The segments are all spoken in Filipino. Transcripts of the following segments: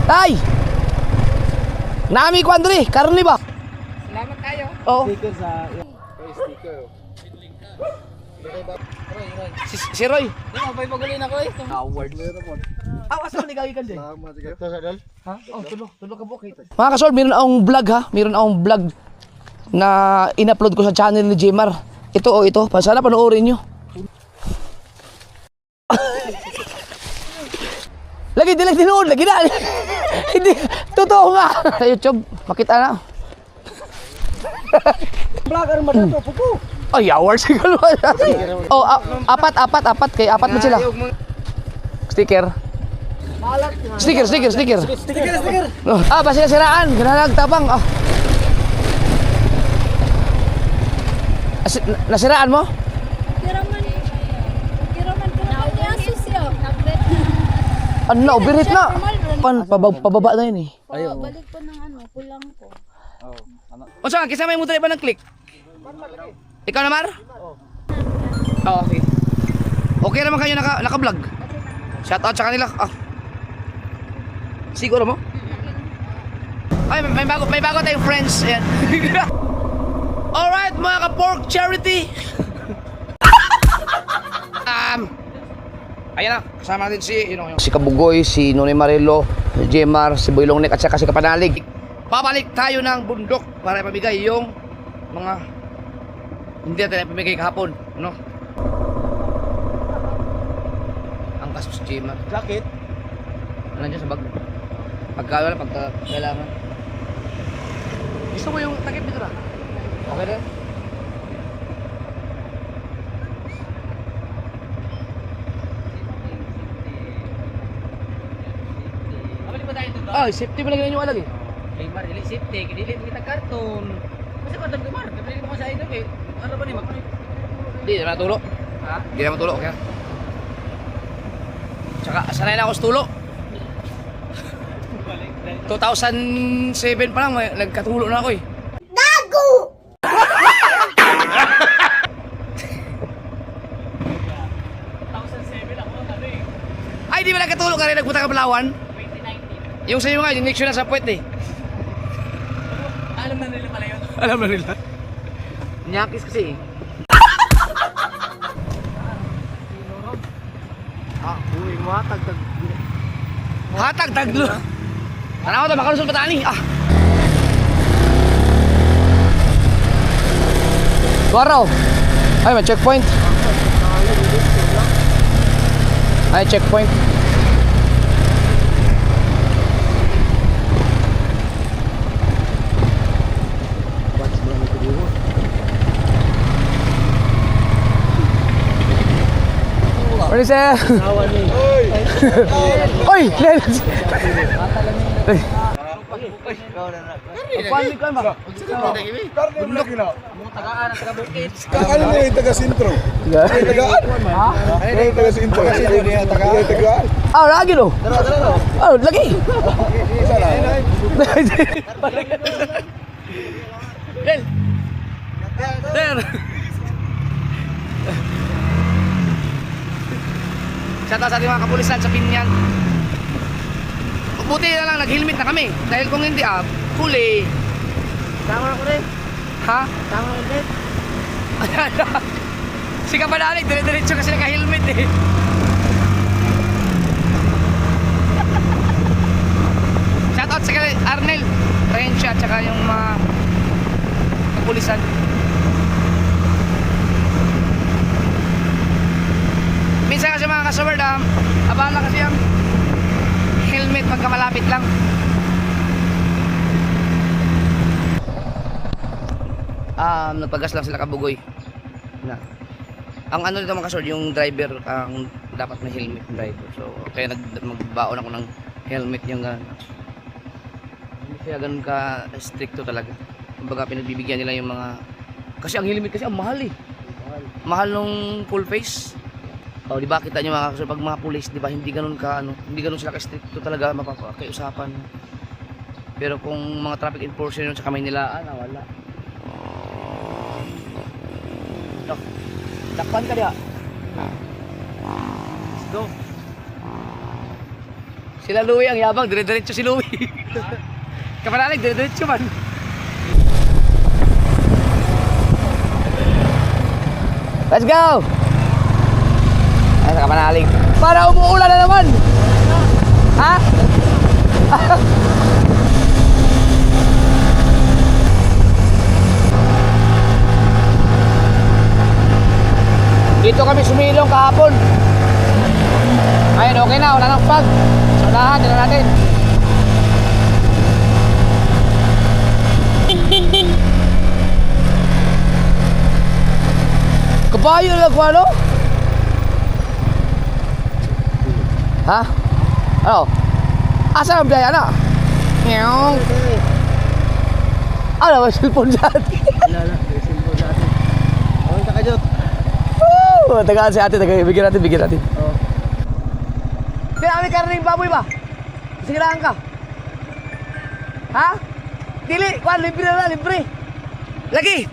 Tay! Nami ko Andre, karni ba? Salamat kayo. Oo. Sticker sa... sticker. Si Roy. Di mo, may pagulin ako eh. Award. Asa man igagikan din? Salamat. Ito sa dal. Ha? Oh, tulo ka bukit. Mga kasol, meron akong vlog ha. Meron akong vlog na in-upload ko sa channel ni Jmar. Ito ito. Sana panoorin nyo. Lagi tinood. Lagi na. Hindi. Totoo nga. Sa YouTube. Makita na. Vlogger mo na to. Pupo. Ay, hours siguro. Oh, apat. Kaya apat mo sila. Sticker. Sticker. Oh, basira-siraan. Ganalag tapang. Ah. Nasiraan mo? Kiraman ko na susyo. Ano, overheat na. Pababa na yun eh. Balik ko ng kulang ko. O saan, kisama yung motor iba ng click? Ikaw na, Mar? Oo, okay. Okay naman kayo naka-vlog? Shoutout sa kanila. Ah. Siguro mo? Ay, may bago tayong friends. Ayan. Alright, mga ka-pork charity. Ayan na, kasama natin si Kabugoy, si Nonay Marilo, si Jmar, si Boy Longnek at saka si Kapanalig. Pabalik tayo ng bundok para ipamigay yung mga hindi natin ipamigay kahapon, no? Ang kaso si Jmar. Jacket. Nandiyan sa bag. Pagka kailangan. Gusto mo yung takip dito na? Okay na? Ah, safety mo lagi ninyo alag eh. Ay, Mar, dili safety. Dili kita karton. Kasi karton ko, Mar. Dili ko sa ito eh. Ano ba ni Mag? Hindi naman tulo. Ha? Hindi naman tulo, kaya. Tsaka, sanay na ako sa tulo. 2007 pa lang, nagkatulo na ako eh. Gago! Ay, di ba nagkatulo ka rin, nagpunta ka Palawan? 2019. Yung sa'yo nga, yung next na sa puwet eh. Alam na nila pala yun. Alam na nila. Nyakis kasi eh. Uy, matag. Hatag, taglo. Tanaw to, makalusot pa tani. Ah. Waraw. Ay, may checkpoint. Ay, checkpoint. What is it? Oy! Lens! Paano ka ba? Bundok na. Mga tagaan at taga-bukid. Ano mo yung taga-sintro? Tagaan? Ha? Ano yung taga-sintro? Tagaan? Ah, lagi no? Ah, lagi! Isa lang. Del! Del! Shoutout sa ating mga kapulisan sa Pinyan. Buti na lang nag-helmet na kami. Dahil kung hindi huli. Tama ako rin. Ha? Tama ako rin. Si Kapanalig, dire-diretso kasi naka-helmet eh. Shoutout sa kay Arnel, Rensya, at saka yung mga kapulisan. Minsan kasi mga kasaward, abala kasi ang helmet pagka malapit lang. Nagpagas lang sila Kabugoy na. Ang ano dito mga kasaward, yung driver ang dapat may helmet yung driver. So kaya magbaon ako ng helmet yung hindi siya ganun ka stricto talaga. Kumbaga pinagbibigyan nila yung mga, kasi ang helmet kasi ang mahal eh. Mahal nung full face. Oh, di ba kita niyo mga kasal pag mga pulis, di ba hindi ganoon ka hindi ganoon sila ka-stricto talaga mapapakiusapan. Pero kung mga traffic enforcer yun sa kamay nila, wala. Dakpan ka diha. Let's go. Sila Louie ang yabang, dire-diretso si Louie. Kapanalig, dire-diretso man. Let's go! Ay, sa kapanalig. Para umuulan na naman! Ha? Dito kami sumilong kahapon. Ayun, okay na, wala nang fog. So, unahan, tingnan natin. Kabayo lang ko ano? Ha? Ano? Asa ang biyaya na? Nyong. Ano ba, cellphone dyan? Wala, cellphone sa atin. Ang takajot. Woo! Tagaan si ate, bigyan natin. Oo. Kaya kami karning baboy ba? Sige lang ka. Ha? Dili, kuan libre na, libre. Lagi.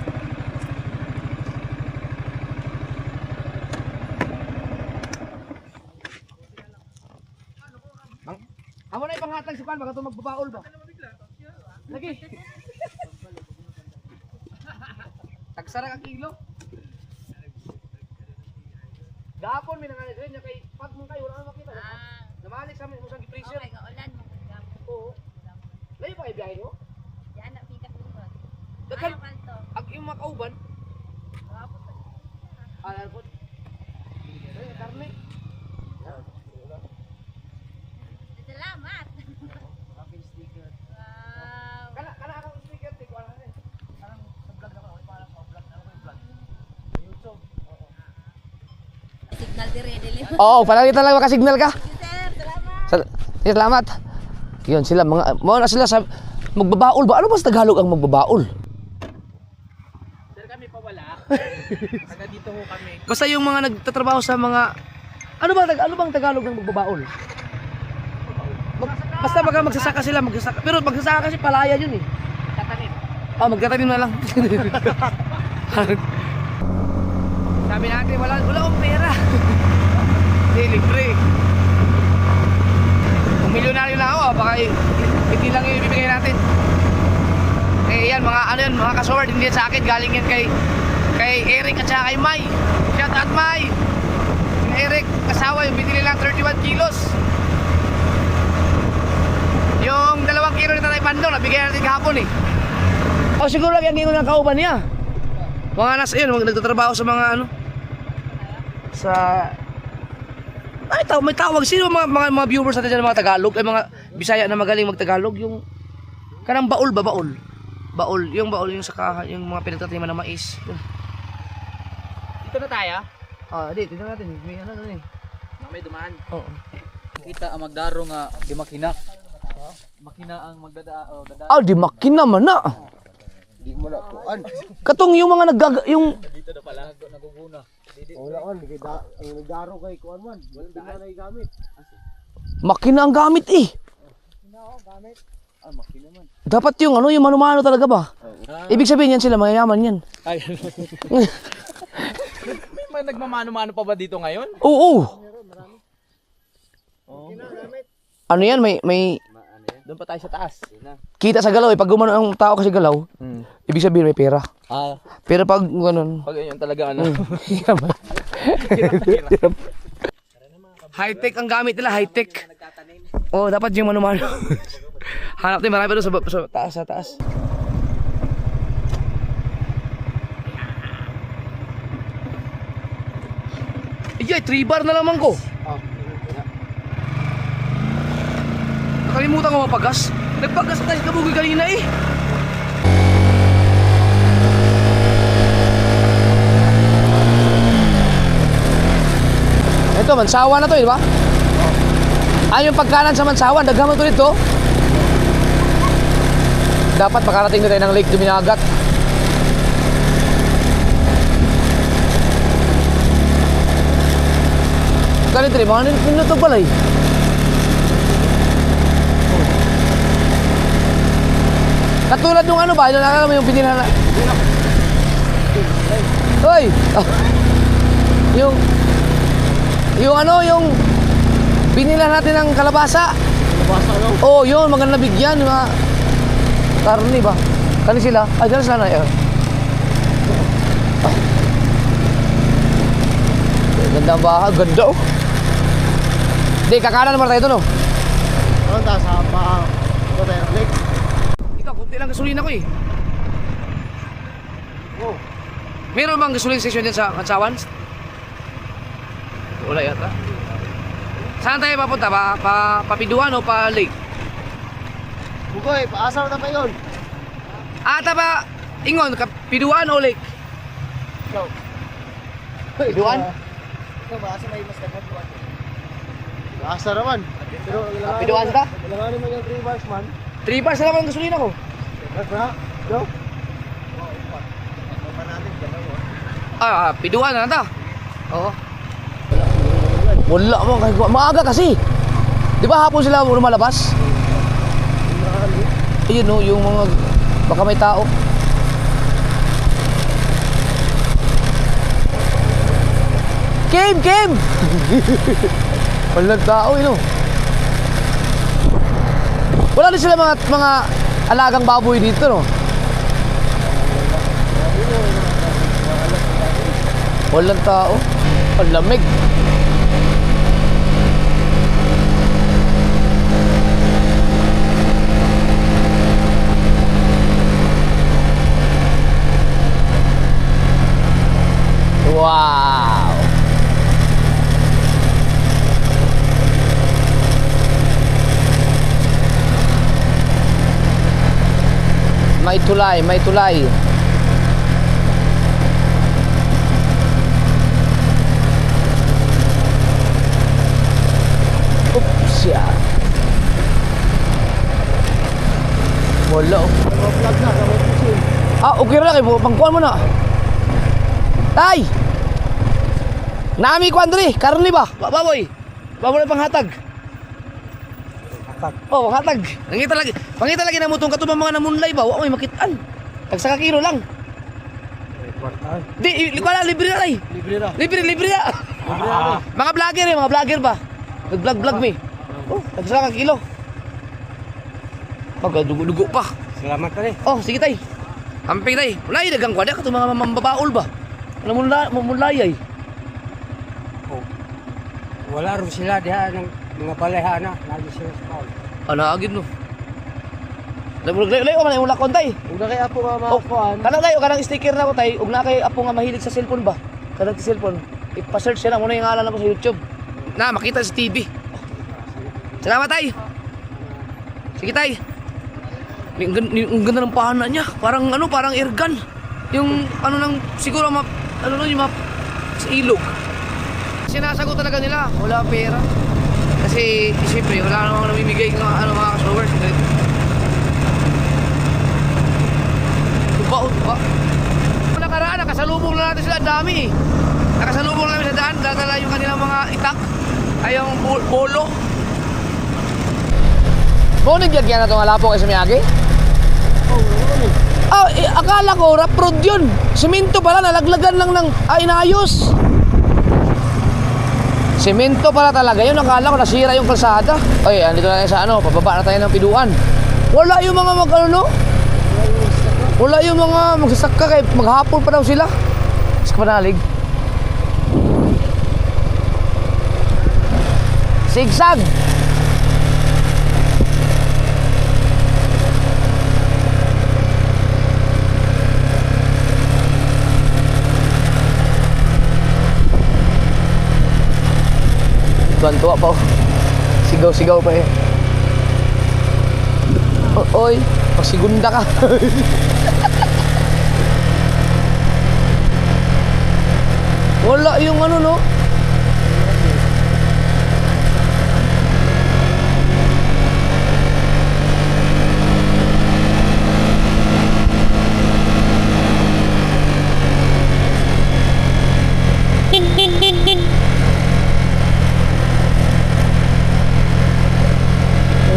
Amo na ipanghatag si Pan baka ito magbabaol ba? Lagi. Tagsara ka kilo. Gapon mi nangalit rin kay pag mo kayo wala na makita. Namalik sa amin mo sang freezer. Okay, kaulan mo. Oo. Layo pa kay biyahe mo? Yan na, pikas mo. Daghan Ano man to? ang yung mga kauban. Alal po. Ay, karne. Salamat. Aking sticker. Wow. Kana akong sticker tik wala na. Parang sa vlog naman ako parang sa vlog na ako vlog. YouTube. Oo. Signal dire, dili. Oo, palagitan lang maka-signal ka. Sir, salamat. Salamat. Yun sila mga na sila sa magbabaol ba? Ano ba sa Tagalog ang magbabaol? Sir, kami pa wala. Taga dito ho kami. Basta yung mga nagtatrabaho sa mga ano bang Tagalog ng magbabaol? Basta baka magsasaka sila, pero magsasaka kasi palaya yun eh. Tatanim. Oh, magtatanim na lang. Sabi natin, wala akong pera. Hindi, libre. Kung milyonaryo na ako, baka hindi lang yung ibibigay natin. Eh yan, mga kasword, hindi yan sa akin, galing yan kay Eric at saka kay Mai. Shout out Mai! Yung Eric, kasawa, yung binili lang 31 kilos. Yung 2 kilo ni Tatay Pando, nabigay natin kahapon eh. O siguro lang yung ng kauban niya. Mga nasa yun, nagtatrabaho sa mga ano. Sa... Ay, may tawag. Sino mga viewers natin dyan, mga Tagalog? Ay, mga Bisaya na magaling mag-Tagalog. Yung... Kanang baol ba? Baol. Baol. Yung baol, yung saka, yung mga pinagtatiman ng mais. Yun. Dito na tayo. Ah, di, tignan natin. May ano eh. May dumaan. Oo. Kita ang magdaro nga di makina. Makina ang magdada Ah, di makina man na. Di mo na kuan. Katong yung mga yung... dito na pala naguguna. Wala on, ang nagdaro kay kuan man. Wala na gamit. Makina ang gamit eh. Ah, makina man. Dapat yung ano, yung mano-mano talaga ba? Ibig sabihin yan sila, mayayaman yan. Ay. May nagmamano-mano pa ba dito ngayon? Oo. Oo. Ano yan, may Doon pa tayo sa taas. kita sa galaw eh. Pag gumano ang tao kasi galaw, ibig sabihin may pera. Ah, Pero pag ganun, pag yun talaga ano. high-tech ang gamit nila, high-tech. Oh, dapat yung mano-mano. Hanap din marami pa doon sa taas. Iyay, 3 bar na naman ko. Nakalimutan ko mapagas. Nagpagas tayo sa kabugoy kanina eh. Ito, Mansawan na to, di ba? Yung pagkanan sa Mansawan, daghan mo to dito. Dapat makarating na tayo ng Lake Duminagat. Ganito rin, mga minuto pala eh. Katulad nung ano ba, nakakala mo yung pinila na... Hoy! Yung ano, yung binila natin ng kalabasa. Basa lang. Oh, yun, maganda bigyan, yung mga karni ba? Kani sila? Ay, dyan sila na yun. Ah. Ganda ang baha, ganda oh. Di, kakanan naman tayo ito, no? Ano ta sa pa? Ito tayo lake. Ikaw, kunti lang gasolina ko eh. Oh. Meron bang gasolina station dyan sa Kansawan? Wala yata. Saan tayo papunta? Papiduan o pa lake? Bugoy, paasaw na pa yun. Ata ba, ingon, Piduan o lake? Ikaw. Piduan? Ikaw, maasa may mas kapatuan. Maasa naman. Pero Piduan ka? kailangan naman yung 3 bars man. 3 bars na naman ang gasolina ko. Bars na? Go. Piduan na ta. Oo. Wala mo, kahit maaga kasi. Di ba hapon sila lumalabas? Ayun no, yung mga, baka may tao. Kim! Walang tao yun no. Wala din sila mga alagang baboy dito no. Walang tao. Ang lamig. Wow. May tulay. Oops, ya. Wala. Vlog na, sa may fishing. Okay na kayo, pangkuhan mo na. Tay! Nami ko Andre, karni ba? Baboy. Baboy panghatag. Hatag. Oh, panghatag. Pangita lagi na mo tong katubang mga namunlay ba? Wa may makitaan. Tag sa kilo lang. Di, wala libre na tay. Libre na. Libre na. Libre na. Mga vlogger ba? Nag-vlog me. Oh, tag sa kilo. Pagdugo-dugo pa. Salamat ka rin. Oh, sige tay. Amping tay. Wala yung dagang kwada katong mga mambabaol ba? Namulay ay. Wala rin sila diha ng mga balehana. Lagi sila sa kaul. Agid no. Layo man yung lakon tay. Huwag na kay Apo nga Oh, makakuhaan. kanang sticker na ko tay, ug na kay apo nga mahilig sa cellphone ba? Kanang cellphone. Ipa-search siya na muna yung ngalan na po sa YouTube. Na makita sa TV. Salamat tay. Sige tay. Ang ganda ng pahana niya. Parang airgun. Yung siguro yung sa ilog. Sinasagot talaga nila, wala pera. Kasi siyempre wala namang namimigay ng mga kasowers. Tuba. Nakaraan, nakasalubong na natin sila, ang dami eh. Nakasalubong na namin sa daan, dadala yung kanilang mga itak, ay yung polo. Bunig lagyan na itong alapo kay Sumiyagi? Akala ko, rough road yun. Simento pala, nalaglagan lang ng inayos. Simento pala talaga yun. Akala ko, nasira yung kalsada. Ay, andito na tayo sa pababa na tayo ng Piduan. Wala yung mga wala yung mga magsasaka kay maghapon pa daw sila. Sa panalig. Sigsag. Tuwan-tuwa pa oh. Sigaw-sigaw pa eh. Oy, pasigunda ka. Wala yung no.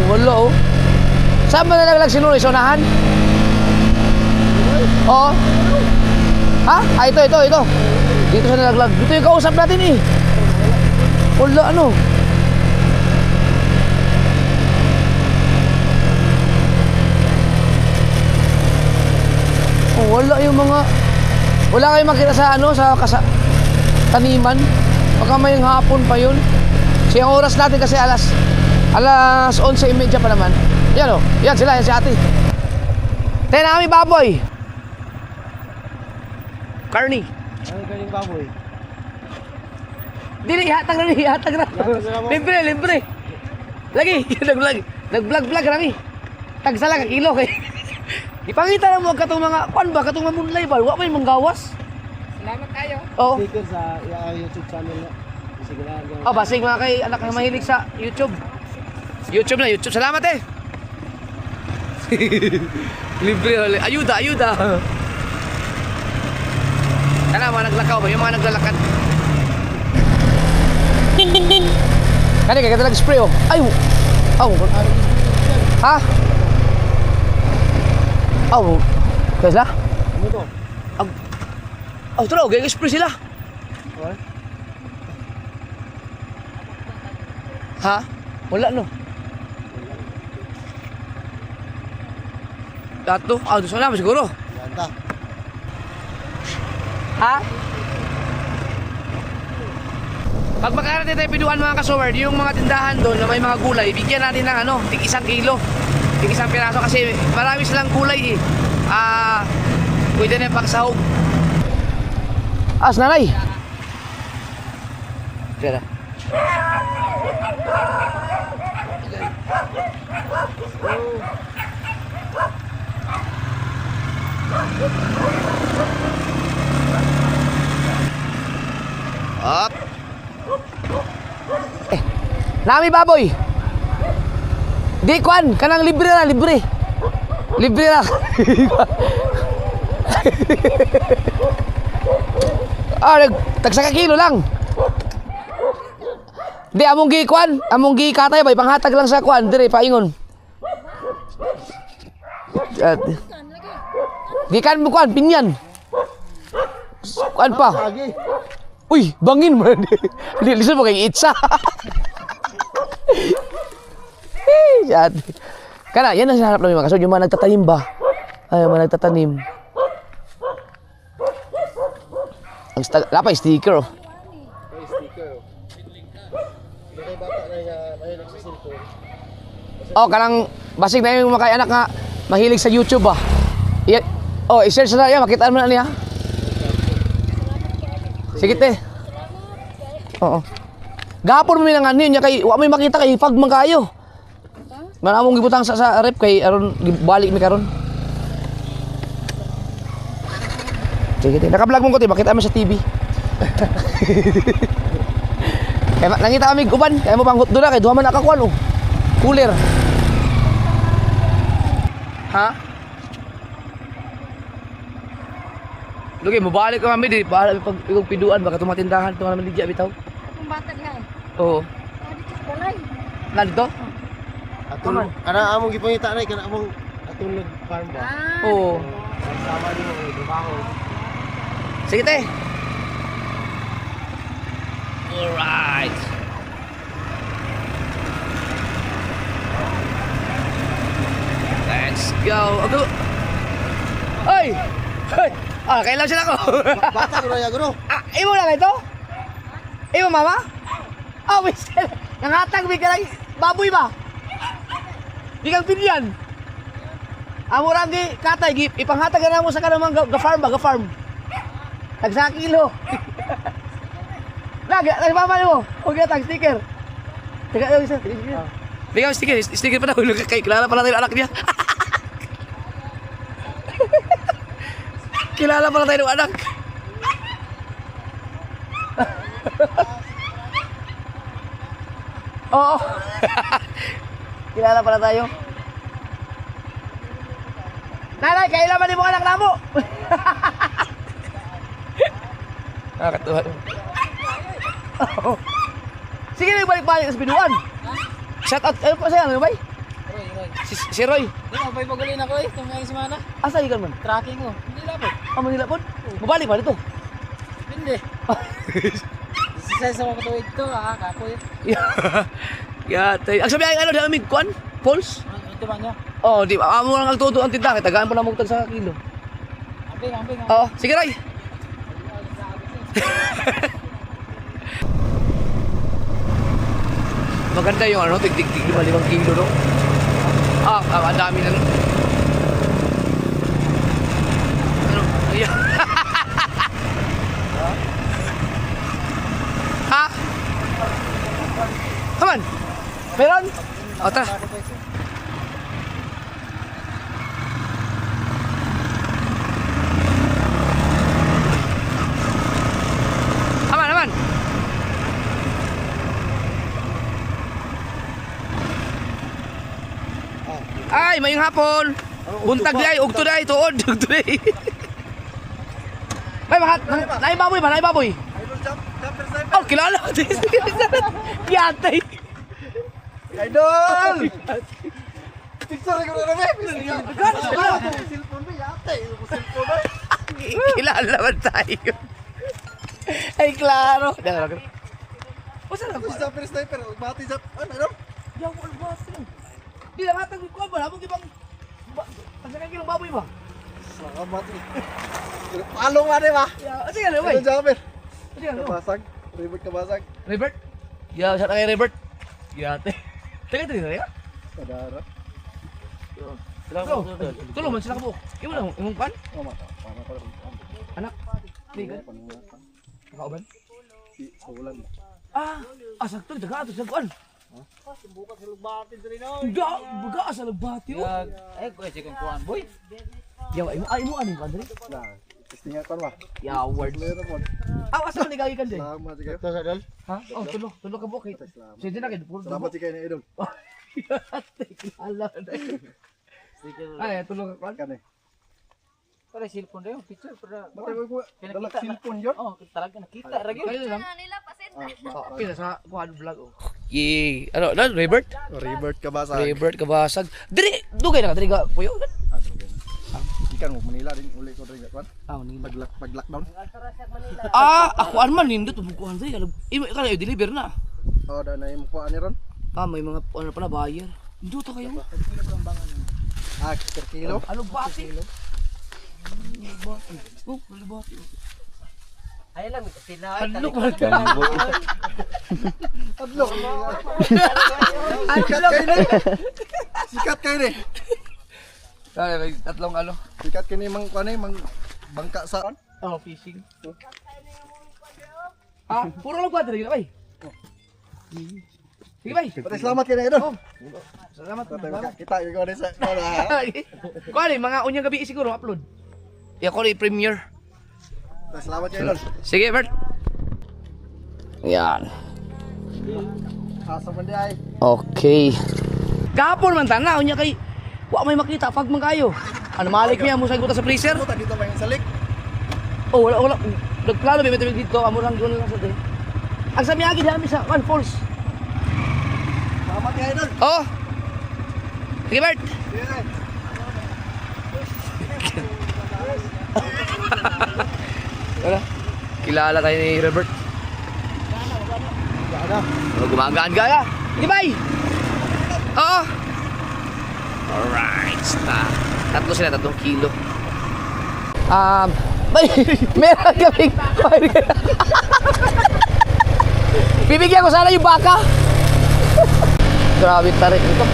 Wala oh. Saan ba nalaglag si Nunoy? Sonahan? Oo. Ha? Ito. Dito siya nalaglag. Dito yung kausap natin eh. Wala wala yung mga... Wala kayong makita sa ano, sa taniman. Baka may hapon pa yun. So yung oras natin kasi alas 11:30 pa naman. Yan o, yan sila, yan si ate. Tayo na kami baboy. Carney. Ano galing baboy? Dili, hatag na. Libre, libre. Lagi, nag-vlog kami. Tagsala ka kilo kay. Ipangita na mo katong mga kwan ba, katong mamunlay ba, wa may manggawas. Salamat kayo. Oo. Sticker sa YouTube channel na. Sige lang. Oh, basig mga kay anak na mahilig sa YouTube. YouTube. Salamat eh. Libre, ayuda. Kana mga naglakaw ba, yung mga naglalakad. Kani kaya ka spray oh. Ay. Oh. Ha? Oh. Kaya Ano to? tro, gaya spray sila. What? Ha? Wala no. Dato, doon sa naman siguro. Yanta. Ha? Pag makarating tayo piduan mga kasoward, yung mga tindahan doon na may mga gulay, bigyan natin ng ano, tig 1 kilo. Tig 1 piraso kasi marami silang gulay eh. Pwede na yung pangsahog. Nanay! Kaya na. Up. Nami baboy. Di kwan, kanang libre na. Libre na. Tagsaka kilo lang. Di among gi kwan, among gi katay bay panghatag lang sa kwan dire paingon. Gikan mo kwan pinyan. Kwan pa. Uy, bangin man. Hindi, listen mo kay itsa. Yan. Kana, yan ang hinahanap namin mga kasod. Yung mga nagtatanim ba? Ay, yung mga nagtatanim. Lapay, sticker oh. Oh, kanang basig na yung mga anak nga mahilig sa YouTube ba? I-search na yan, makitaan mo na niya. Sige te. Oo. Gahapon mo nang ano niya kay wa may makita kay pag man kayo. Manamong gibutang sa rep kay aron balik mi karon. Sige te. Naka-vlog mo ko te, makita mo sa TV. Kaya nangita kami uban, kaya mo panggot doon na kay duha man nakakuan oh. Cooler. Ha? Lugi, mabalik ka mami di. Bahala pag ikong piduan, baka tumatindahan, tumaman ligya bitaw. Kung bata nga eh. Oo. Dito sa balay. Nandito? Atun, ana among gipangita nay kana among atun farm ba. Oo. Sama din mo trabaho. Sige te. Alright. Let's go. Ako. Oy! Hoy! Kailan sila ko? Bata ko ya guro. Imo lang ito? Imo mama? Mister. Nangatag mi ka lang baboy ba? Di kang pinyan. Amo lang gi katay gi ipanghatag na mo sa kanang ga-farm ba, ga-farm. Tag sa kilo. Lagi, mama mo. Huwag tag sticker. Taga isa. Bigyan mo sticker, sticker pa daw. Kay kilala pa natin yung anak niya. Kilala pa natin yung anak. Oo. Kilala pala tayo. Nanay, kailan ba di mo anak na mo? Nakakatuwa. Sige na balik-balik sa binuan. Shout out, ano pa sa'yo, ano ba? Si Roy. Di mo, may pagulin ako eh. Itong ngayong semana. Asa ikan man? Tracking ko. Hindi lapot. Manila po? Mabalik ba dito? Hindi. Isa sa mga tuwid to, kapoy. Yatay. Ang sabi ay ano di amig kwan? Pulse? Ito ba niya? Oh, di amo lang nagtuto ang tindahan, tagaan pa na mugtag sa kilo. Ambing. Oo, sige Roy. Maganda yung ano, tig-tig-tig 5 kilo, no? Ang dami na, no? Ano? Ayan. Ha? Come on. Meron? O, tara. Aman. Ay, mayong hapon. Buntag day, ugto day, tuod, ugto day. Ay, naibaboy ba? Naibaboy? Oh, kilala ko. Yatay. Idol! Picture ko na namin! Kilala naman tayo. Ay, klaro. O, saan ako? Sniper, bati sa... Ano? Yaw, albasa. Di na matang ko ba? Labog ibang... Pasakan kilang baboy ba? Salamat. Palong nga ba? Sige na, bay. Ano Jamer? Sige na, Kabasag. Kabasag. Robert? Ya, siya na kay Robert. Yate. Teka, teka. Padara. Tulong man sila ka po. Imo lang, imong pan? Oh, mata. Para pa rin. Anak. Tiga. Nakauban? Saulan. Sakto. Daga ato sa kuan. Bukas sa lubati diri no. Baga sa lagbati o. Ay, ko si kung kuan boy. Yaw, imo ano yung kandre? Nah, testingan kan ba? Yaw, words. Meron mo. Asa ni gagi kandre? Salamat sa kayo. Sa dal. Ha? Oh, tulo ka po kay. Sige na kay. Salamat sa kayo na idol. Ala na. Ay, tulo ka kuan. Kan eh. Para cellphone dayo, picture para. Matay mo dalak cellphone yun. Oh, talaga nakita ra gyud. Kayo lang. Nila pasensya. Pila sa kuan vlog oh. Yee. Ano, Robert? Revert kabasag. Robert kabasag. Diri, dugay na ka diri ka puyo. Ikan mo Manila din uli ko rin kan. Manila. Pag lockdown. Ako man nindot bukuan diri. Imo ka deliver na. Oh, da na yung kuha ni ron. May mga ano pala buyer. Hindi ta kayo. Per kilo. Ano ba si? Oh, ano ba? Ay lang sila. Ano ba? Adlok. Sikat kayo ni. Sikat kayo ni. May tatlong ano. Sikat kayo ni mang kuha ni mang bangka sa Oh, fishing. Puro lang ba diri na bay? Sige bay. Patay salamat kayo na idol. Salamat. Kita ko ni sa Kuan mga unyang gabi siguro upload. Ya ko ni premiere. Salamat kayo idol. Sige, Bert. Yan. Asa man di ay. Okay. Kapon man tanaw niya kay wa may makita pag man kayo. Ano malik niya mo sa guta sa freezer? Puta dito may salik. Oh, wala. Nagplano ba may dito amo lang doon lang sa day. Ang sabi agi dami sa One Falls. Salamat kayo idol. Oh. Sige, Bert. Wala. Kilala tayo ni Robert. Gumagaan gaya. Sige, bye. Oo. Alright. Tatlo sila, 3 kilo. Bay, meron kaming bibigyan ko sana yung baka. Grabe tarik ito.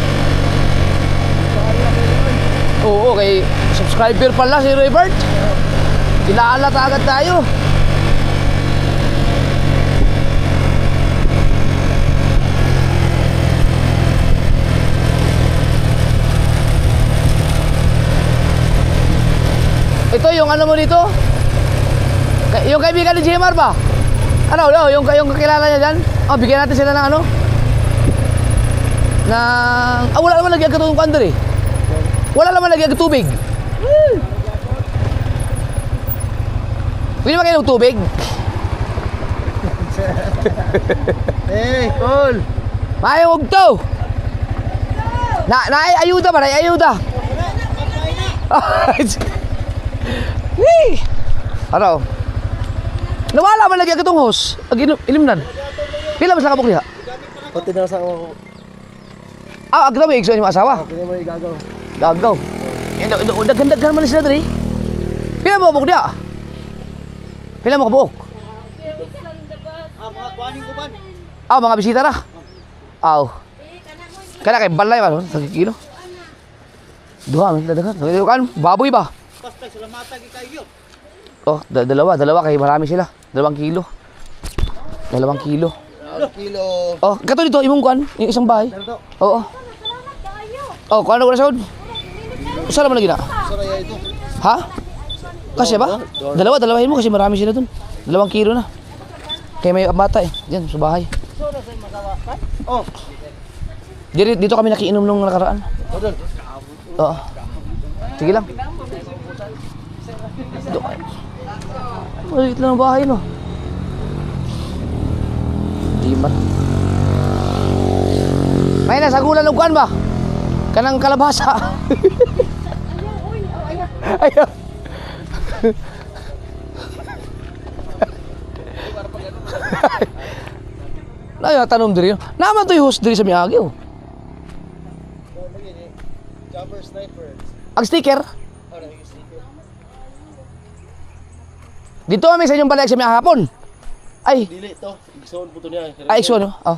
Oo, kay subscriber pala si Robert. Kilala agad tayo. Ito yung ano mo dito? Yung kaibigan ni Jmar ba? Ano, yung kakilala niya dyan? Oh, bigyan natin sila ng ano? Wala naman lagi agad itong kandar eh. Wala naman lagi agad tubig. Pwede ba kayo ng tubig? Hey, cool. Mayong to. Ayuda ba? Ayuda. Ano? Nawala man lagi agad itong hose. Ilimnan. Pila mas nakabuk niya? Pati na sa ako. Agad mo yung asawa? Kaya mo igagaw. Gagaw. Daghan-daghan man sila dali. Pila mo kabuk dia? Pila mo kabuk? Mga kuhanin ko ba? Mga bisita na. Aw. Kana kay balay ba? Sa kilo. Duha man sila dagan. Kan baboy ba? Basta salamatan kayo. Oh, dalawa kay marami sila. 2 kilo. 2 kilo. Kilo. Oh, kato dito imong kuan, yung isang bahay. Oo. Oh, kuan ko na sahod. Usa naman lagi na. Saraya ito. Ha? Kasi ba? Dalawahin mo kasi marami sila dun. 2 kilo na. Kaya may bata eh. Diyan sa bahay. Oh. Dito kami nakiinom nung nakaraan. Oo. Sige lang. Maliit lang ang bahay, no? Di man. May nasagulan ng kuwan ba? Kanang kalabasa. Ayaw. Ayaw, tanong diri. Naman to yung host diri sa Miyagi, oh. Jumper sniper. Ang sticker. Dito kami sa inyong balik sa Miyagi hapon. Ay, Dili to. Igsoon po to niya. ay, so no? Oh.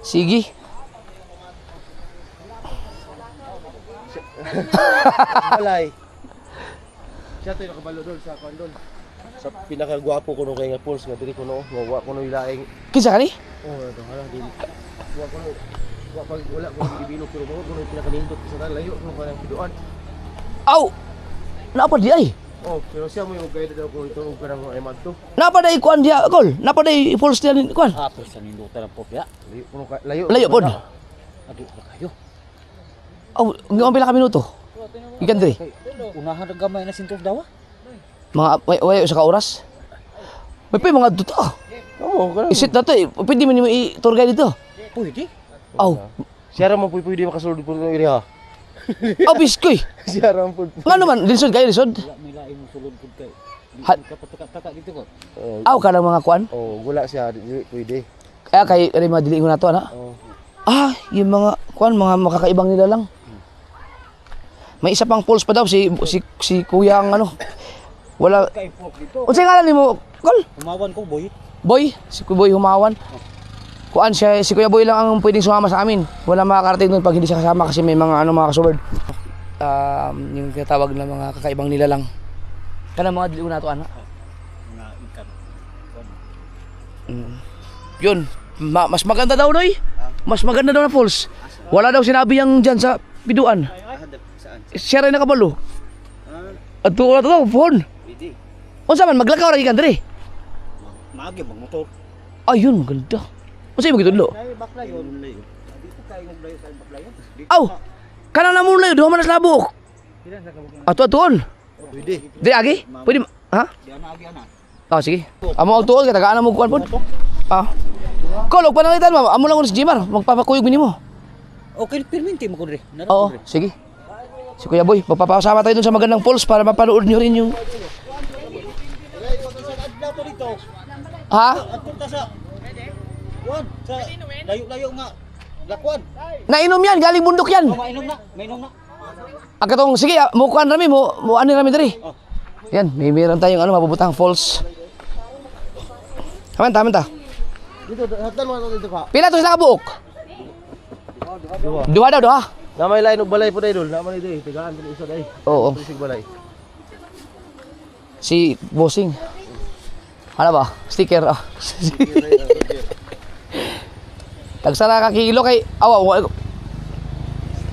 Sige. Balay. Siya to yung nakabalo doon sa kwan doon. Sa pinakagwapo ko nung kay nga Pulse nga diri ko no. Wa ko no ilaing. Kinsa kani? Oh, ito hala dili. Wa ko no. Wa pag wala ko gibilo pero mo ko no pinakanindot sa layo no kanang piduan. Aw. Napa di ay? Oh, pero siya mo yung guide daw ko ito og kanang ay magto. Napa day kuan dia, kol? Napa day pulse dia ni kuan? Apos sa nindutan ang popya. Layo ko no layo. Layo pod. Agi pa kayo. Aw, ngam pila ka minuto? Ikan diri. Unahan na gamay na sintos daw. Mga way sa ka oras. May pa mga duta. Oo, kanang. Isit na to eh. Pwede mo i-tour guide dito. Pwede. Aw. Siya ra mo pwede makasulod po ng area. Aw, biskoy. Siya ra mo. Nga naman, lisod kayo, lisod. Wala may lain mo sulod pud kay. Ha- Di ka pataka-taka dito ko. Aw, kanang mga kuan. Oh, gula siya dili pwede. Kaya kay rin mga dili ko na to, ana. Oh. Ah, yung mga kuan, mga makakaibang nila lang. May isa pang pulse pa daw si kuya ang ano. Wala. Kay pok dito. Unsay ngalan nimo? Kol? Umawan ko boy. Boy, si Kuya Boy Humawan. Kuan siya, si Kuya Boy lang ang pwedeng sumama sa amin. Wala makakarating doon pag hindi siya kasama kasi may mga mga kasoberd. Yung tinatawag na mga kakaibang nila lang. Kana mga dili ko na to ana. Nga ikan. Yun, mas maganda daw noy. Mas maganda daw na falls. Wala daw sinabi yang diyan sa biduan. Saan? Siya rin nakabalo. At tuwa daw phone. Pwede. Unsa man maglakaw ra gikan diri? Maagi magmotor. Ayun, ganda. Unsa mo gitudlo? Dai bakla yon. Dito kay ng layo kay bakla yon. Aw. Kanang namulay duha man sa labok. Diyan sa kabuk. Ato atuon. Pwede. Diri agi? Pwede ha? Diyan agi ana. Oh, sige. Amo og tuon kay tagaan mo kuan pod. Ah. Kolog pa nangitan mo. Amo lang ulit si Jimar. Magpapakuyog nimo. Okay, perminti mo ko dre. Oo, sige. Si Kuya Boy, magpapasama tayo dun sa magandang falls para mapanood nyo rin yung... Ha? Apunta sa Kuan, sa layo-layo nga. Lakwan. Nainom yan, galing bundok yan. Mainom na, mainom na. Agkatong, sige, mukuan rami, ano rami diri. Oh. Yan, meron tayong mabubutang falls. Tama ta. Dito hatan mo dito pa. Pila to sila kabuok? Duha daw, duha. Na may lain og balay po idol. Na man ito tigaan din isa dai. Oo. Tusig balay. Si Bossing. Ano ba? Sticker. Ah. Tagsara ka kilo kay awa.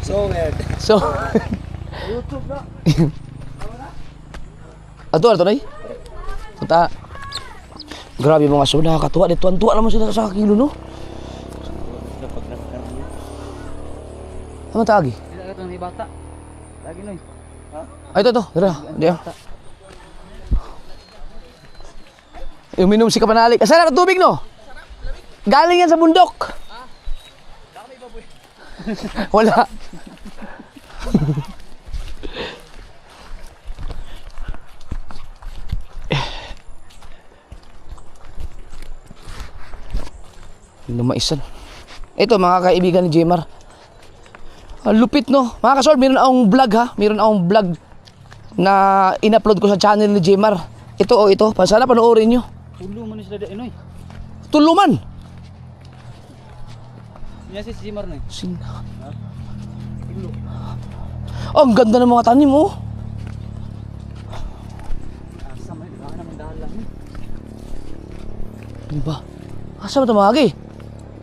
So weird. So. YouTube na. Ato nay. Punta. Grabe mga suna, katuwa dito tuwa naman sila sa kilo no. Ano tagi? Tidak katong ni bata. Lagi noy. Ay ito, dira, diya. Uminom si Kapanalik. Asa na tubig no? Galing yan sa bundok. Wala. Lumaisan. Ito mga kaibigan ni Jemar. Ang lupit no. Mga kasol, meron akong vlog ha. Meron akong vlog na in-upload ko sa channel ni Jmar. Ito ito. Sana panoorin nyo. Tulo man sila da inoy. Tuluman. Niya si Jimar na. Oh, ang ganda ng mga tanim oh. Asa man baka naman dalan. Ano ba? Asa ba ito mga agi?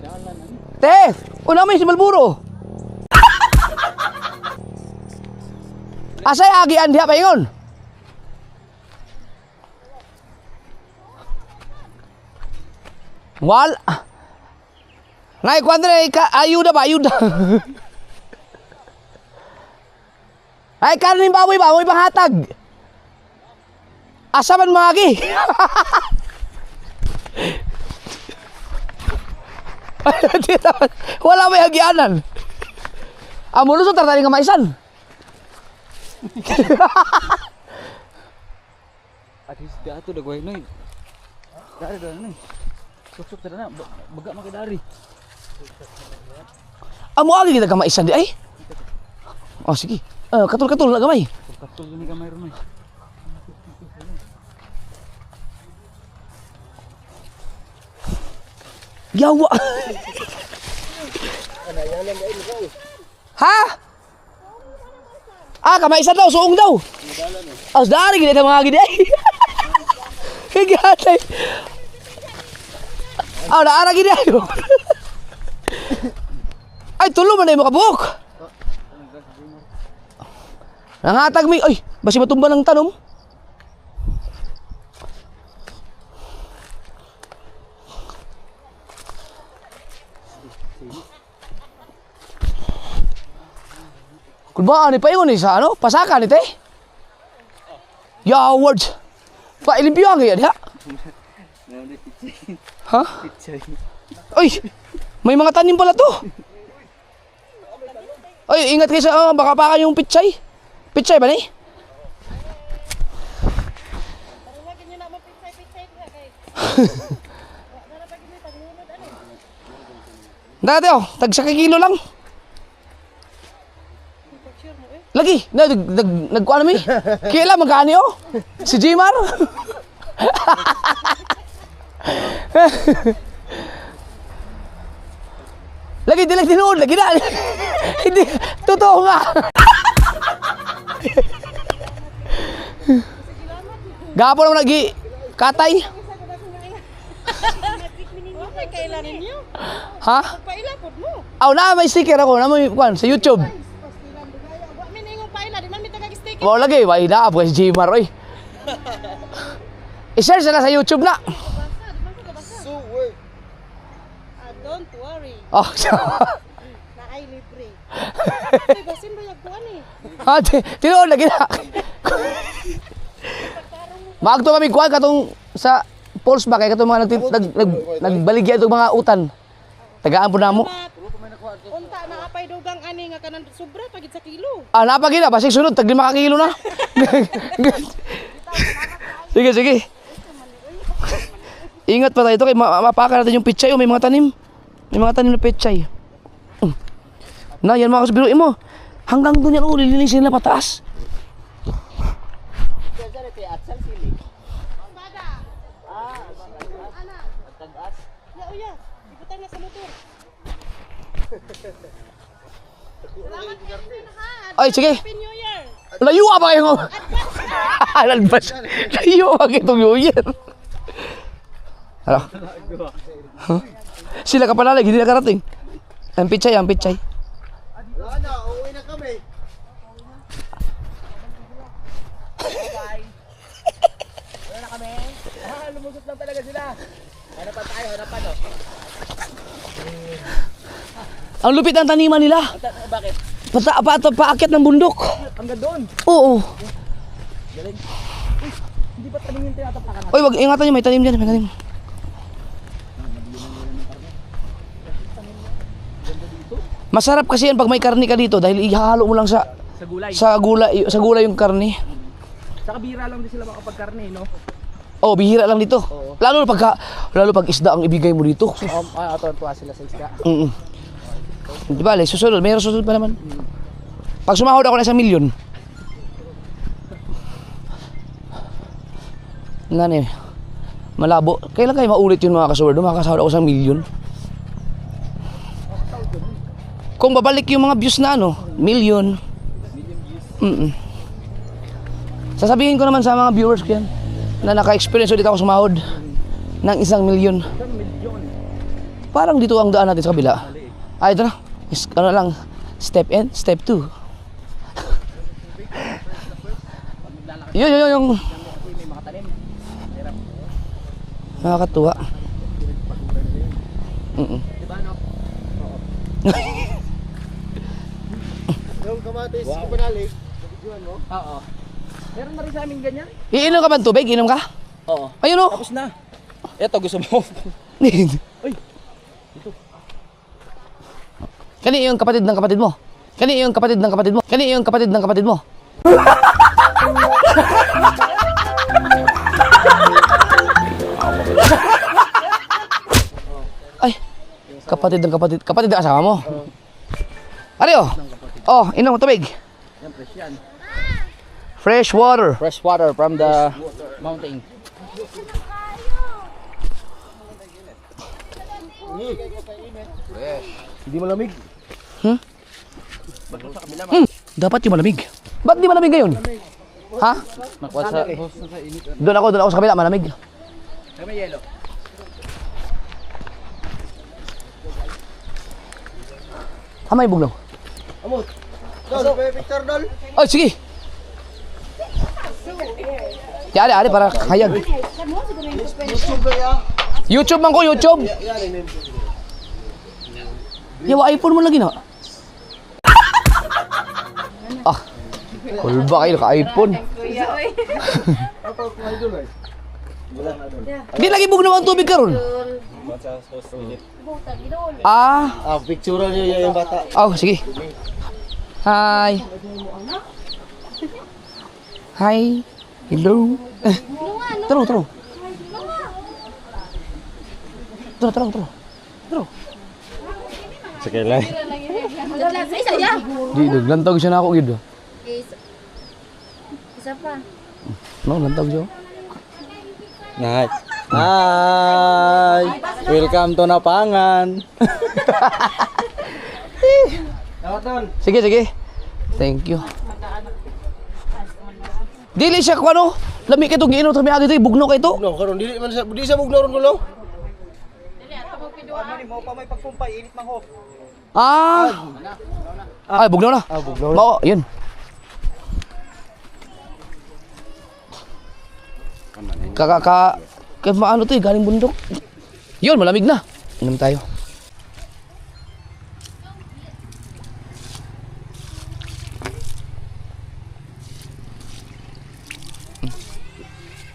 Dalan na. Te! Una may si Malburo. Asay agi andiha pa ingon. Wal. Nay kuandre ka ayuda ba ayuda. Ay kanin baboy ba mo panghatag. Asa man magi. Wala may agianan. Amo lusot tali nga maisan. At least dato dagway noy. Dari noy. Sok-sok tara na baga makidari. Amo agi kita ka maisan di ay. Oh sige. Katul-katul na gamay. Katul ni gamay ron noy. Yawa. Ha? Kamaisan daw, suong daw. As dari gini mga gini ay. Gatay. Naara gini ayo. Ay tulo man ay makabuok. Nangatag mi, ay, basi matumba ng tanom. Kulbaan ni pa yun sa ano? Pasaka ni te? Yaward. Pa ilimpyo ang yan, ha? Ha? Ay, may mga tanim pala to. Ay, ingat kayo sa baka pa yung pitsay. Pitsay ba ni? Dati oh, tag 1 kilo lang. Lagi, nagkuha namin. Kailan magkani oh? Si Jmar. Lagi, di lang tinuod. Lagi na. Hindi, totoo nga. Gapo naman lagi, katay. Okay, kailan ninyo? Ha? Pailapod mo. Na may sticker ako na may kuan sa YouTube. Wa min ingong paila, di man mi tagag-stick. Wow lagi, wala na po si Jmar oy. I-search na sa YouTube na. So work. Don't worry. Oh, Na ay libre. Ay, basin ba yung kuwan eh? tinuod lagi na. Maagto kami kuan katong sa Pulse ba kay katong mga nagbaligya itong mga utan. Tagaan po namo. Unta na apay dugang ani nga kanan sobra pagit sa kilo. Napagi na basig sunod tag 5 kilo na. Sige, sige. Ingat pa tayo ito kay mapaka natin yung pitsay. May mga tanim. May mga tanim na pitsay. Na, yan mga kasubiruin mo. Hanggang doon yan, lilinisin na pataas. Ya uya, ibutan na sa motor. Salamat kayo ha. Ay, sige. Happy New Year. Layo pa kayo. Lalbas. Layo pa kayo itong New Year. Hala. Sila ka pala lagi, hindi nakarating. Ang pitsay, ang pitsay. Wala na, uuwi na kami. Lumusot lang talaga sila. Hanapan tayo, hanapan oh. Ang lupit ng taniman nila. Bakit? Paakyat ng bundok. Hanggang doon. Oo. Galing. Hindi ba tanim yung tinatapakan natin? Oy, wag ingatan niyo, may tanim diyan, may tanim. Masarap kasi yan pag may karne ka dito dahil ihalo mo lang Sa gulay. sa gulay yung karne. Saka bihira lang din sila makapagkarne, no? Oh, bihira lang dito. Lalo pag isda ang ibigay mo dito. Tuwa sila sa isda. Di ba, susunod, mayroon susunod pa naman. Pag sumahod ako na 1 milyon. Nga na eh. Malabo. Kailan kayo maulit yun mga kasword? Makakasahod ako sa milyon. Kung babalik yung mga views na ano, milyon. Sasabihin ko naman sa mga viewers ko yan na naka-experience ulit ako sumahod ng 1 milyon. Parang dito ang daan natin sa kabila. Ay, ito na. Ano lang, step in, step 2. Yun, yung nakakatuwa. Yung kamatis, wow. Kumanalik. Mo? Oo. Meron na rin sa amin ganyan. Iinom ka ba ng tubig? Inom ka? Oo. Ayun o. Tapos na. Eto, gusto mo. Kani yung kapatid ng kapatid mo. Kani yung kapatid ng kapatid mo. Kani yung kapatid ng kapatid mo. Ay, kapatid ng kapatid. Kapatid ng asawa mo. Ano? Oh, inom mo tubig. Yan, fresh yan. Fresh water. Fresh water from the mountain. Hindi malamig. Dapat yung malamig. Ba't di malamig ngayon? Ha? Nakuha sa init. Doon ako sa kabila, malamig. May yelo. May bugnaw. Amot. Dol, may picture dol. Ay, sige. Ari para hayag. YouTube ba ya? YouTube man ko, YouTube. Yawa iPhone mo lagi na. Ah. Kulba kayo ka iPhone. Apa ko idol ay? Di lagi bugnaw ang tubig karon. Ah, Picture niyo yung bata. oh sige. Hi. Hi. Hello. Taro. Sakay lang. Di naglantag siya na ako gid. Isa pa. No, lantag siya. Nice. Hi! Welcome to Napangan. Sige. Thank you. Dili siya ko ano? Lami kay to giino to mi agi to bugno kay to. No, karon dili man sa bugnaw ron kulo. Ah. Ay, bugnaw na. Bugnaw. Mao, yun. Kaya maano to eh, galing bundok. Yun, malamig na. Inom tayo.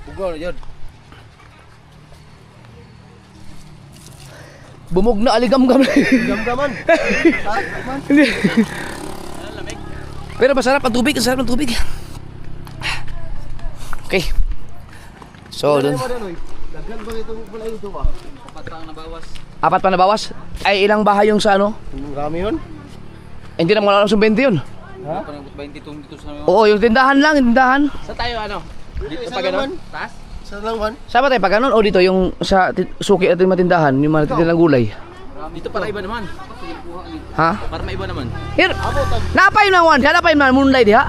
Bugnaw yun. Bumog na aligam-gam. Gamgaman. Pero masarap ang tubig, masarap ang tubig. Okay. So, dun. Daghan ba itong pala ito ba? Apat pa nabawas. Ay, ilang bahay yung sa ano? Marami yun. Hindi na mga alam sa 20 yun. Ha? Parang 20 dito sa Oo, yung tindahan lang, yung tindahan. Sa tayo ano? Dito Isa pa lang ganun? man. Taas? Sa langwan. Saan ba tayo pag ganun? O dito, yung sa suki natin matindahan, yung mga tindahan gulay. Dito para iba naman. Ha? Para maiba naman. Here! Napay na one, napay na moonlight diha.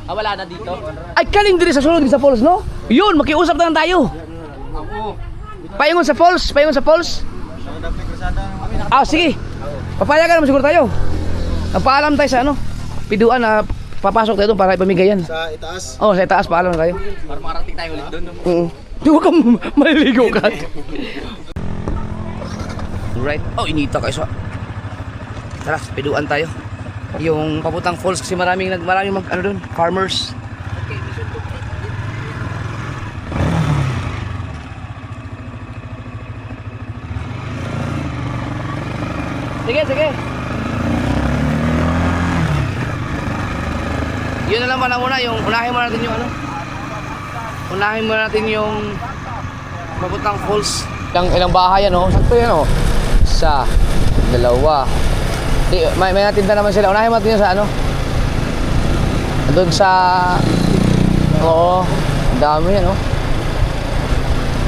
Ah, wala na dito? Ay, kaling diri sa sulod sa falls, no? Yun, makiusap na lang tayo. Ako. Paingon sa falls. Ah, sige. Papayagan naman siguro tayo. Paalam tayo sa ano? Piduan na papasok tayo doon para ipamigayan. Sa itaas. Oh, sa itaas paalam tayo. Para makarating tayo ulit doon. Di ba ka maliligo ka? Right. Oh, inita kayo sa. Tara, piduan tayo. Yung Paputang Falls kasi maraming ano doon, farmers. Sige. Yun na lang muna yung unahin muna natin yung ano. Unahin muna natin yung Paputang Falls. Ilang bahay ano? Sakto yan oh. Isa, dalawa. May natinda naman sila. Unahin mo natin yun sa ano? Doon sa Oo, ang dami yan, oh.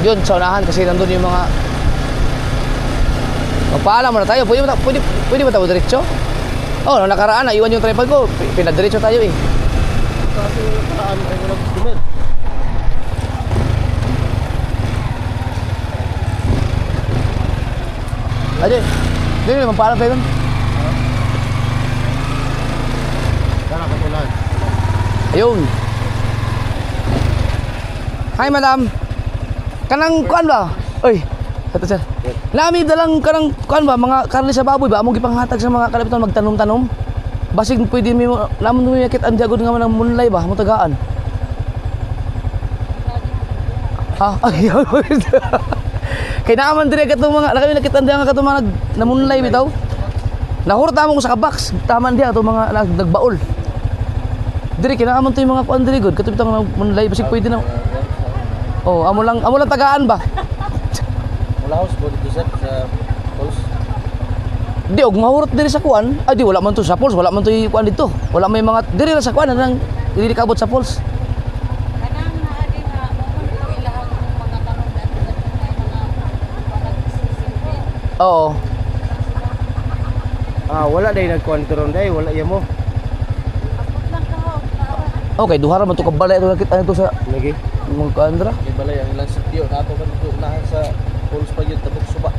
Yun, sa unahan kasi nandun yung mga... Magpaalam muna tayo. Pwede ba tayo diretso? Oo, nung nakaraan, naiwan yung tripod ko. Pinadiretso tayo eh. Kasi paraan ay walang customer. Ade, hindi magpaalam tayo dun. Sana katulan. Ayun. Hi, madam. Kanang kuan ba? Oy, ito sir. Nami dalang kanang kuan ba mga karne sa baboy ba among gipanghatag sa mga kalabitan magtanom-tanom. Basig pwede mi namon mi yakit ang jagod nga man munlay ba mo tagaan. Ha? Ay. Kay naaman dire katong mga kami nakita nga katong mga namunlay bitaw. Nahurta mo ko sa kabox. Taman dia atong mga nagbaol. Dire kinaaman to yung mga kuan dire good katong bitang munlay basig pwede na. Oh, amo lang tagaan ba? Wala house po dito sir sa house. Di og mahurot diri sa kuan. Ay di wala man to sa falls, wala man to yung kuan dito. Wala may mga diri ra sa kuan nang dili kabot sa falls. Kanang naa din nga mo ko ilahang mga tanong dati sa mga panagsisipin. Oo. Wala day nagkontrol day, wala iya mo. Abot lang ka ho. Okay, duha ra man to kabalay to nakita nito sa Lagi. mga kuandra. May balay ang ilang sitio nato kan dito unahan sa Pulse pa yun tabok suba.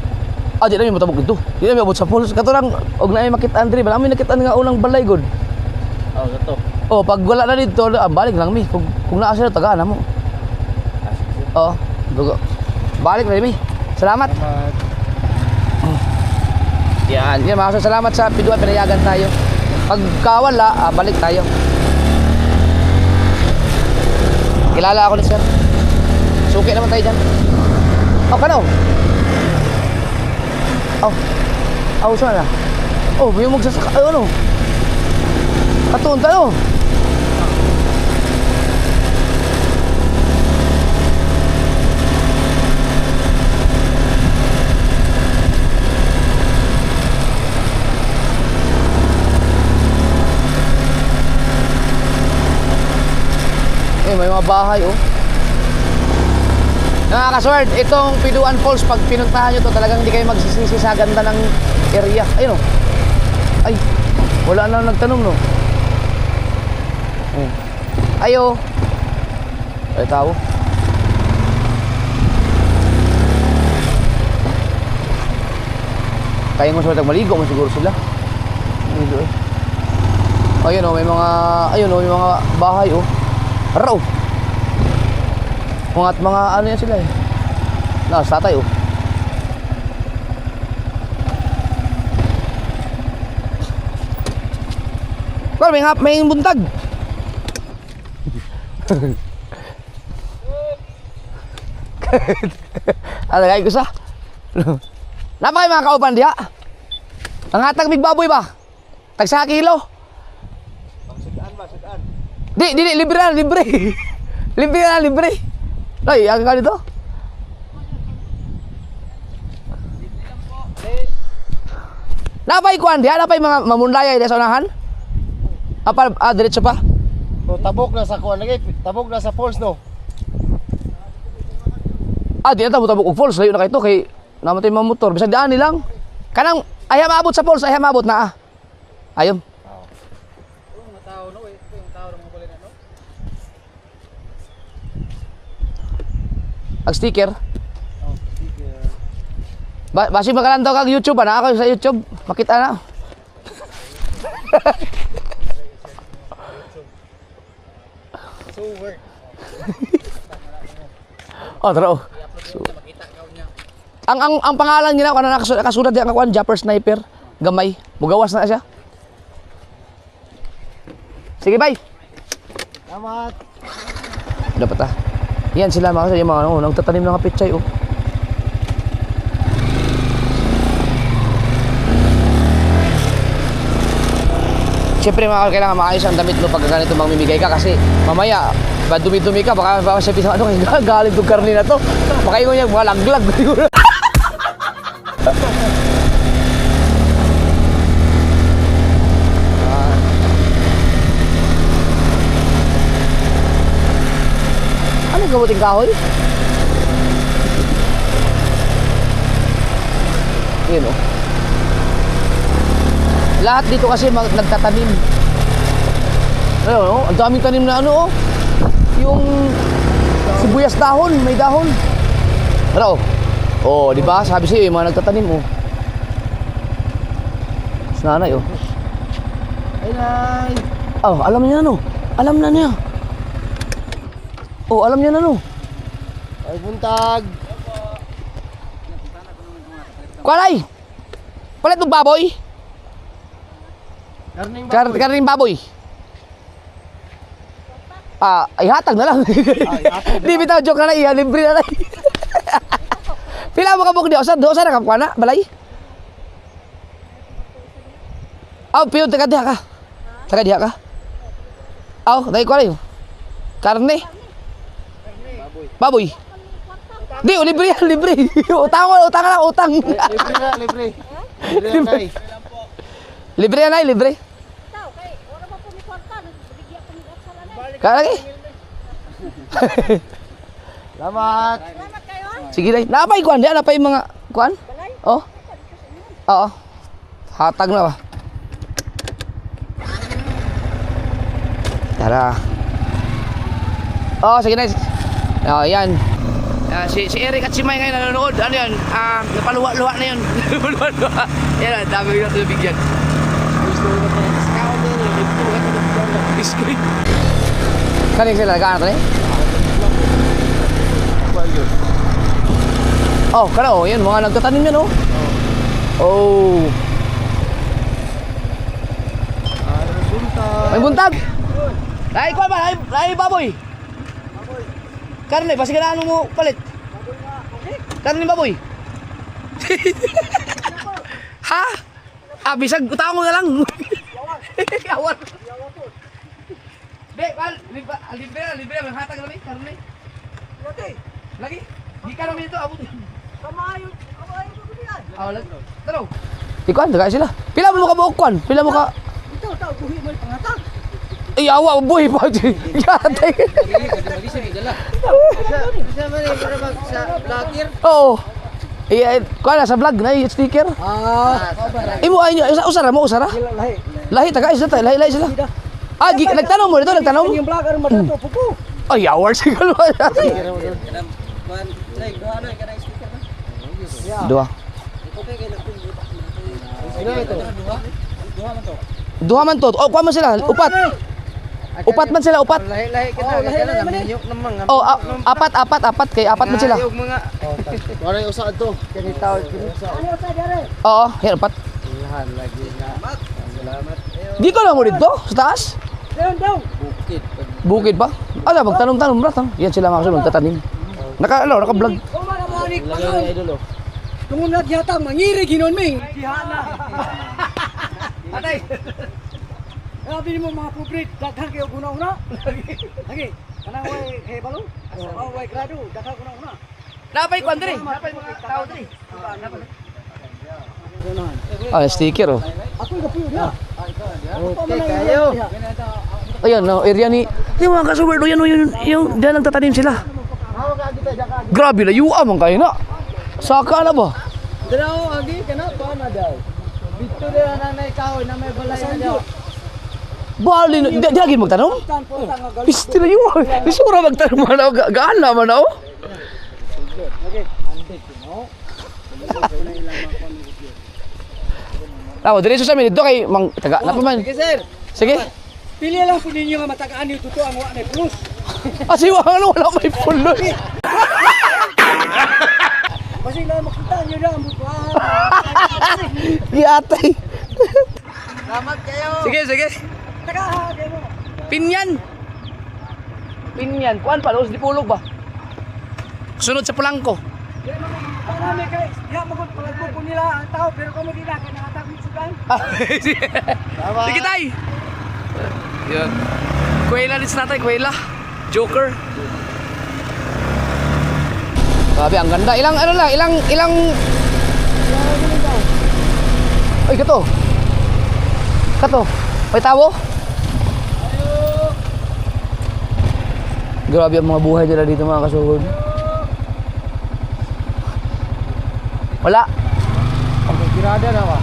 Ah, di na mi matabog dito. Di na mi abot sa falls. Kato lang og naay makita Andre, ba namin nakita nga unang balay god. Gato. Oh, pag wala na dito, balik lang mi. Kung naa sila tagaan mo. Oo. Dugo. Balik na mi. Salamat. Yan, yan mga sir, salamat sa piduan pinayagan tayo. Pag kawala, balik tayo. Kilala ako ni sir. Suki naman tayo dyan. Oh, kano? Oh, saan na? Oh, may magsasaka. Ay, ano? Katuon tayo. May mga bahay oh. Nakakasword, itong Piduan Falls pag pinuntahan nyo to talagang hindi kayo magsisisi sa ganda ng area. Ayun oh. Ay, wala na nagtanong no. Ayo. Ay tao. Kaya mo sa maligo mo siguro sila. Ayun oh, may mga may mga bahay oh. Araw. Mga ano yan sila eh. Sa tatay oh. Pero may buntag. Ano kaya ko sa? Napakay mga kaupan diya. Ang hatag big baboy ba? Tag sa kilo. Sugaan. Di, libre na, libre. Libre. Ay, aga ka dito? Napay kuan diya, napay mga mamunlaya sa unahan? Diretso pa? Tabok na sa kuan lagi, tabok na sa Pulse no. Di na tabok og falls, layo na kay to kay namatay mga motor, bisag daan nilang. Kanang ayam maabot sa falls, ayam maabot na Ayom. Ang sticker. Basi makalantaw kag YouTube na ako sa YouTube. Makita na. So work. Tara. So, ang pangalan niya na nakasulat diyan ako Japper Sniper, gamay. Mugawas na siya. Sige, bye. Salamat. Dapat Yan sila mga yung mga nagtatanim ng pechay oh. Siyempre kailangan maayos ang damit mo pag ganito mamimigay ka kasi mamaya dumi-dumi ka baka siya pisang galing tong karne na to. Baka yung niya mga laglag. kabuting kahoy. Yun oh. Lahat dito kasi nagtatanim. Ayun oh, ang daming tanim na ano oh. Yung sibuyas dahon, may dahon. Ano oh? Oh, di ba? Sabi sa'yo, yung mga nagtatanim oh. Nanay oh. Ay, nay. Oh, alam niya no. Alam na niya. Oh, alam niya na no. Ay, buntag. Kualay. Palit ng baboy. Karning Karning baboy. Ah, ihatag na lang. Di bitaw joke na lang, libre na lang. Pila mo ka buk di osa, do sa ka na balay. Aw, piyo taga diha ka. Taga diha ka. Aw, dai ko ayo. Karne. Baboy. Di, libre yan, libre. Utang lang, utang. Libre na, libre. Libre na, nay. Libre yan ay, libre. Tao, kay, wala ba po may kwarta, bigyan ko ng aksala na. Kaya lagi. Salamat. Salamat kayo. Sige dai. Napay kuan, di napay mga kuan? Oh. Oo. Hatag na ba? Tara. Oh, sige na. Oh, yan. Si Eric at si May ngayon nanonood. Ano yan? Napaluwa-luwa na yun. Napaluwa-luwa. Yan, ang dami yung natulubig yan. Biskuit. Kaling sila, nagkaan ito eh? Oh, kaya oh, yan, mga nagtatanim yan oh. Oh. May buntag. Ay, kuha ba? Ay, baboy. Karne, basi ganaan mo palit. Karne baboy. Ha? Bisag utang mo na lang. Yawan. Be, libre, maghatag na karne. Lagi. Di ka namin ito, abot. Kamayo mo yan. Lagi. Taro. Ikuan, daga sila. Pila mo ka buokon? Pila mo ka? Ito, tao, buhi mo pangatag. Ay, awa, buhay pa. Yatay. Oo. Kuha na sa vlog na yung sticker. Imo ay nyo, usara mo, usara? Lahi, taga isa tayo, lahi sila. Nagtanong mo dito, nagtanong? Yung vlogger mo dito, pupo. Ay, award siguro. Dua. Duha man to. Oh, kuha man sila, upat. Upat man sila, upat. Lahi kita, lahi naminyok naman. Oh, apat kay apat man sila. Wala yung usaad to. Kanitaw. Ano sa dere? Oo, yan apat. Ilahan lagi na. Salamat. Di ko lang mo dito, sa taas. Down, down. Bukid pa? Ala, magtanong-tanong brat. Yan sila mga kasunod, magtatanim. Naka-vlog. Kung mga manik pa Lagi yung idol oh. tungod na yata, mangirig hinon ming. Atay. Sabi mo mga pubrit, daghan kayo guna-una. Lagi. Kanang way hebalo? Way grado, daghan guna-una. Napay kwan diri. Napay mga tao diri. Sticker oh. Ako yung kapuyo niya. Okay kayo. Ayan, no, area ni. Yung mga kasuwer do yan, yung diyan nagtatanim sila. Grabe na, yuwa man kayo na. Saka na ba? Dalaw agi kana pa na daw. Dito na nanay kahoy na may balay na daw. Bali na, di agin magtanong? Piste na yuwa. Isura magtanong man ako, gaan naman ako. Tama, diretso sa amin dito kay mang taga na pa man. Sige sir. Sige. Pili lang po ninyo nga matagaan yung totoo ang wala plus. Asiwa ano wala may pulos. Kasi na makita nyo na ang butuan. Yatay. Salamat kayo. Sige. Tagahagay mo. Pinyan. Kuan pa, di pulog ba? Sunod sa pulangko. Para may kay, diha magod pagpupo nila ang tao pero kamo di na kay nakatag mit sugan. Sige tay. Yan. Kuwela din natin, kuwela. Joker. Grabe, ang ganda. Ilang Ay, kato. May tawo? Grabe ang mga buhay nila dito mga kasuhod. Wala. Okay, kirada na ka.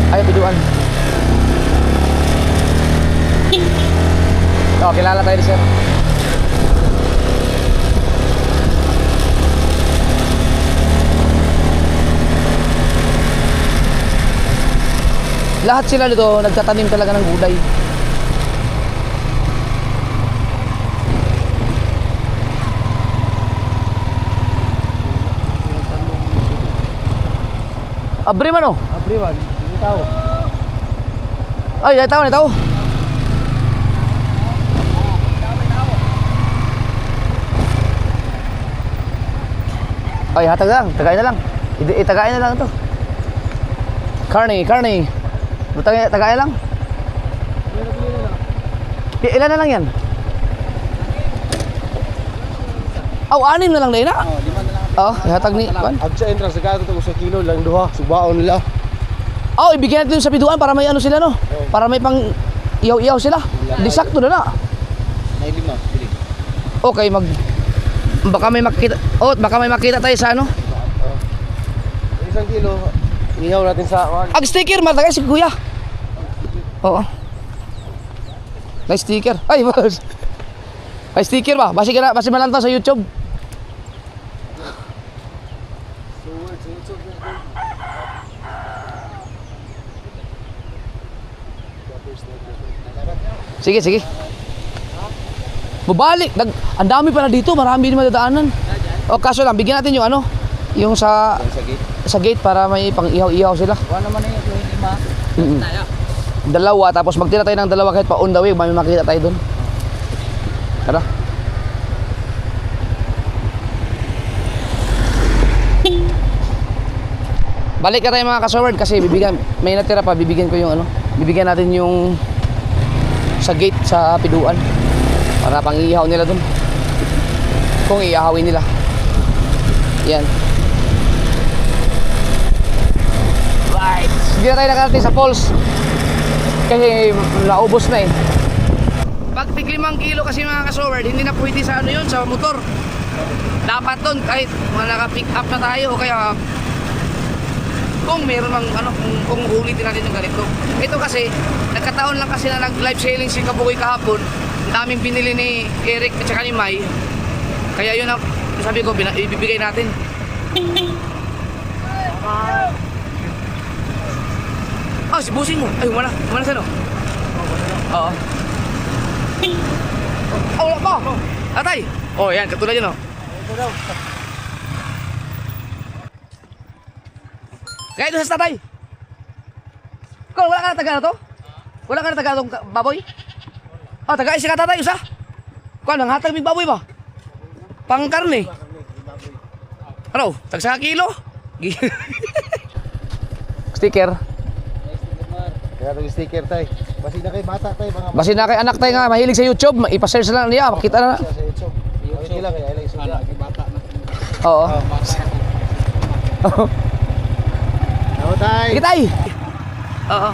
Ay, biduan. Oh, kilala tayo ni sir. Lahat sila dito nagtatanim talaga ng gulay. Abri man oh. Abriwan, hindi tao. Ay, ay tao ni tao. Ay, hatag lang, tagain na lang. Itagain na lang to. Carney. Tagain lang. Ilan na lang yan? Oh, 6 na lang na ina. Oh, ihatag ni Juan. Agsa entrance sa gato sa kilo lang duha, subaon nila. Oh, ibigyan natin sa biduan para may ano sila no. Para may pang iyaw-iyaw sila. Di sakto na na. May 5, bili. Okay, baka may makita tayo sa ano. 1 kilo, ihaw natin sa Ag sticker, matagay si Kuya. Oo. May sticker. Ay, boss. May sticker ba? Basi malanta sa YouTube. Sige. Bubalik. Ang dami pala dito. Marami din madadaanan. O kaso lang, bigyan natin yung ano. Yung sa gate para may pang ihaw-ihaw sila. Wala naman yung 5. Tayo. Dalawa, tapos magtira tayo ng dalawa kahit pa on the way. May makita tayo dun. Tara. Balik ka tayo mga kasaward kasi may natira pa, bibigyan ko yung ano. Bibigyan natin yung sa gate sa piduan para pang iihaw nila dun kung iihawin nila. Yan, right, hindi na tayo nakarating sa falls kasi naubos na eh. Pag tig 5 kilo kasi mga kasaward, hindi na pwede sa ano yun, sa motor. Dapat doon kahit mga naka-pick up na tayo o kaya kung meron ng ano, kung ulitin natin yung ganito. Ito kasi, nagkataon lang kasi na nag-live selling si Kabugoy kahapon. Ang daming binili ni Eric at saka ni Mai. Kaya yun ang sabi ko, ibibigay natin. Ah, si Busing mo. Ay, wala sa'yo. Oo. Ah, wala pa. Atay. Oh, yan, katulad yun, oh. Kaya ito sa tatay. Ikaw, wala ka na taga na to? Wala ka na taga itong baboy? Oh, taga isa ka tatay, isa? Kuan, ang hatag may baboy ba? Pang karne. Ano, tag sa kilo? Sticker. Kaya ito yung sticker tayo. Basi na kay bata tayo, mga Basi na kay anak tayo nga, mahilig sa YouTube. Ipa-search lang niya, makita na. sa YouTube. Okay lang, kaya ilang isudya. Bata na. Oo. Ako tayo. Sige tay. Oo.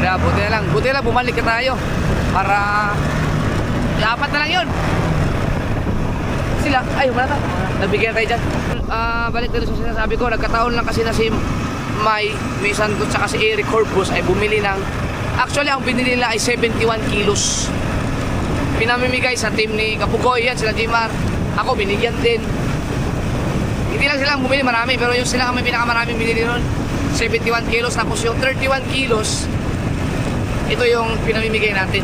Oh, buti na lang bumalik ka tayo para apat na lang yun. Sila, ay wala na. Nabigyan tayo dyan. Balik tayo sa sinasabi ko, nagkataon lang kasi na si Mai Santos at si Eric Corpus ay bumili ng, actually ang binili nila ay 71 kilos. Pinamimigay sa team ni Kapugoy, yan sila Jimar. Ako binigyan din. Hindi lang sila bumili marami, pero yung sila ang may pinakamaraming binili nun 71 kilos, tapos yung 31 kilos ito yung pinamimigay natin.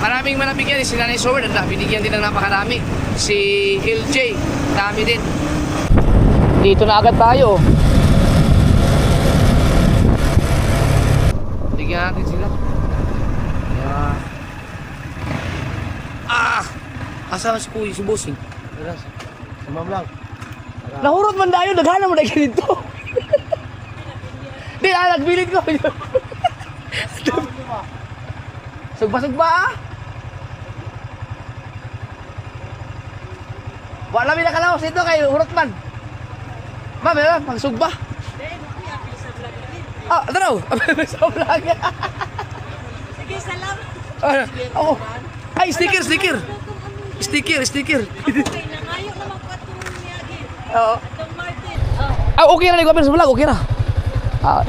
Maraming manabigyan, si Nanay Sword, binigyan din ng napakarami. Si LJ, dami din. Dito na agad tayo. Bigyan natin sila. Yeah. Asa si Kuya, si Bossing? Sumam lang. Nahurot man dayo, daghanan mo na ganito. Di, nagbilid ko. Sugba-sugba ah. Wala mi nakalawas ito kay hurot man. Ma'am, meron, magsugba. Ah, ito raw. Sa vlog. Sige, salamat. Ako. Ay, sticker. Sticker. Okay, nangayo naman ko itong niyagi. Oo. Itong Martin. Okay na, nag-open sa vlog, okay na.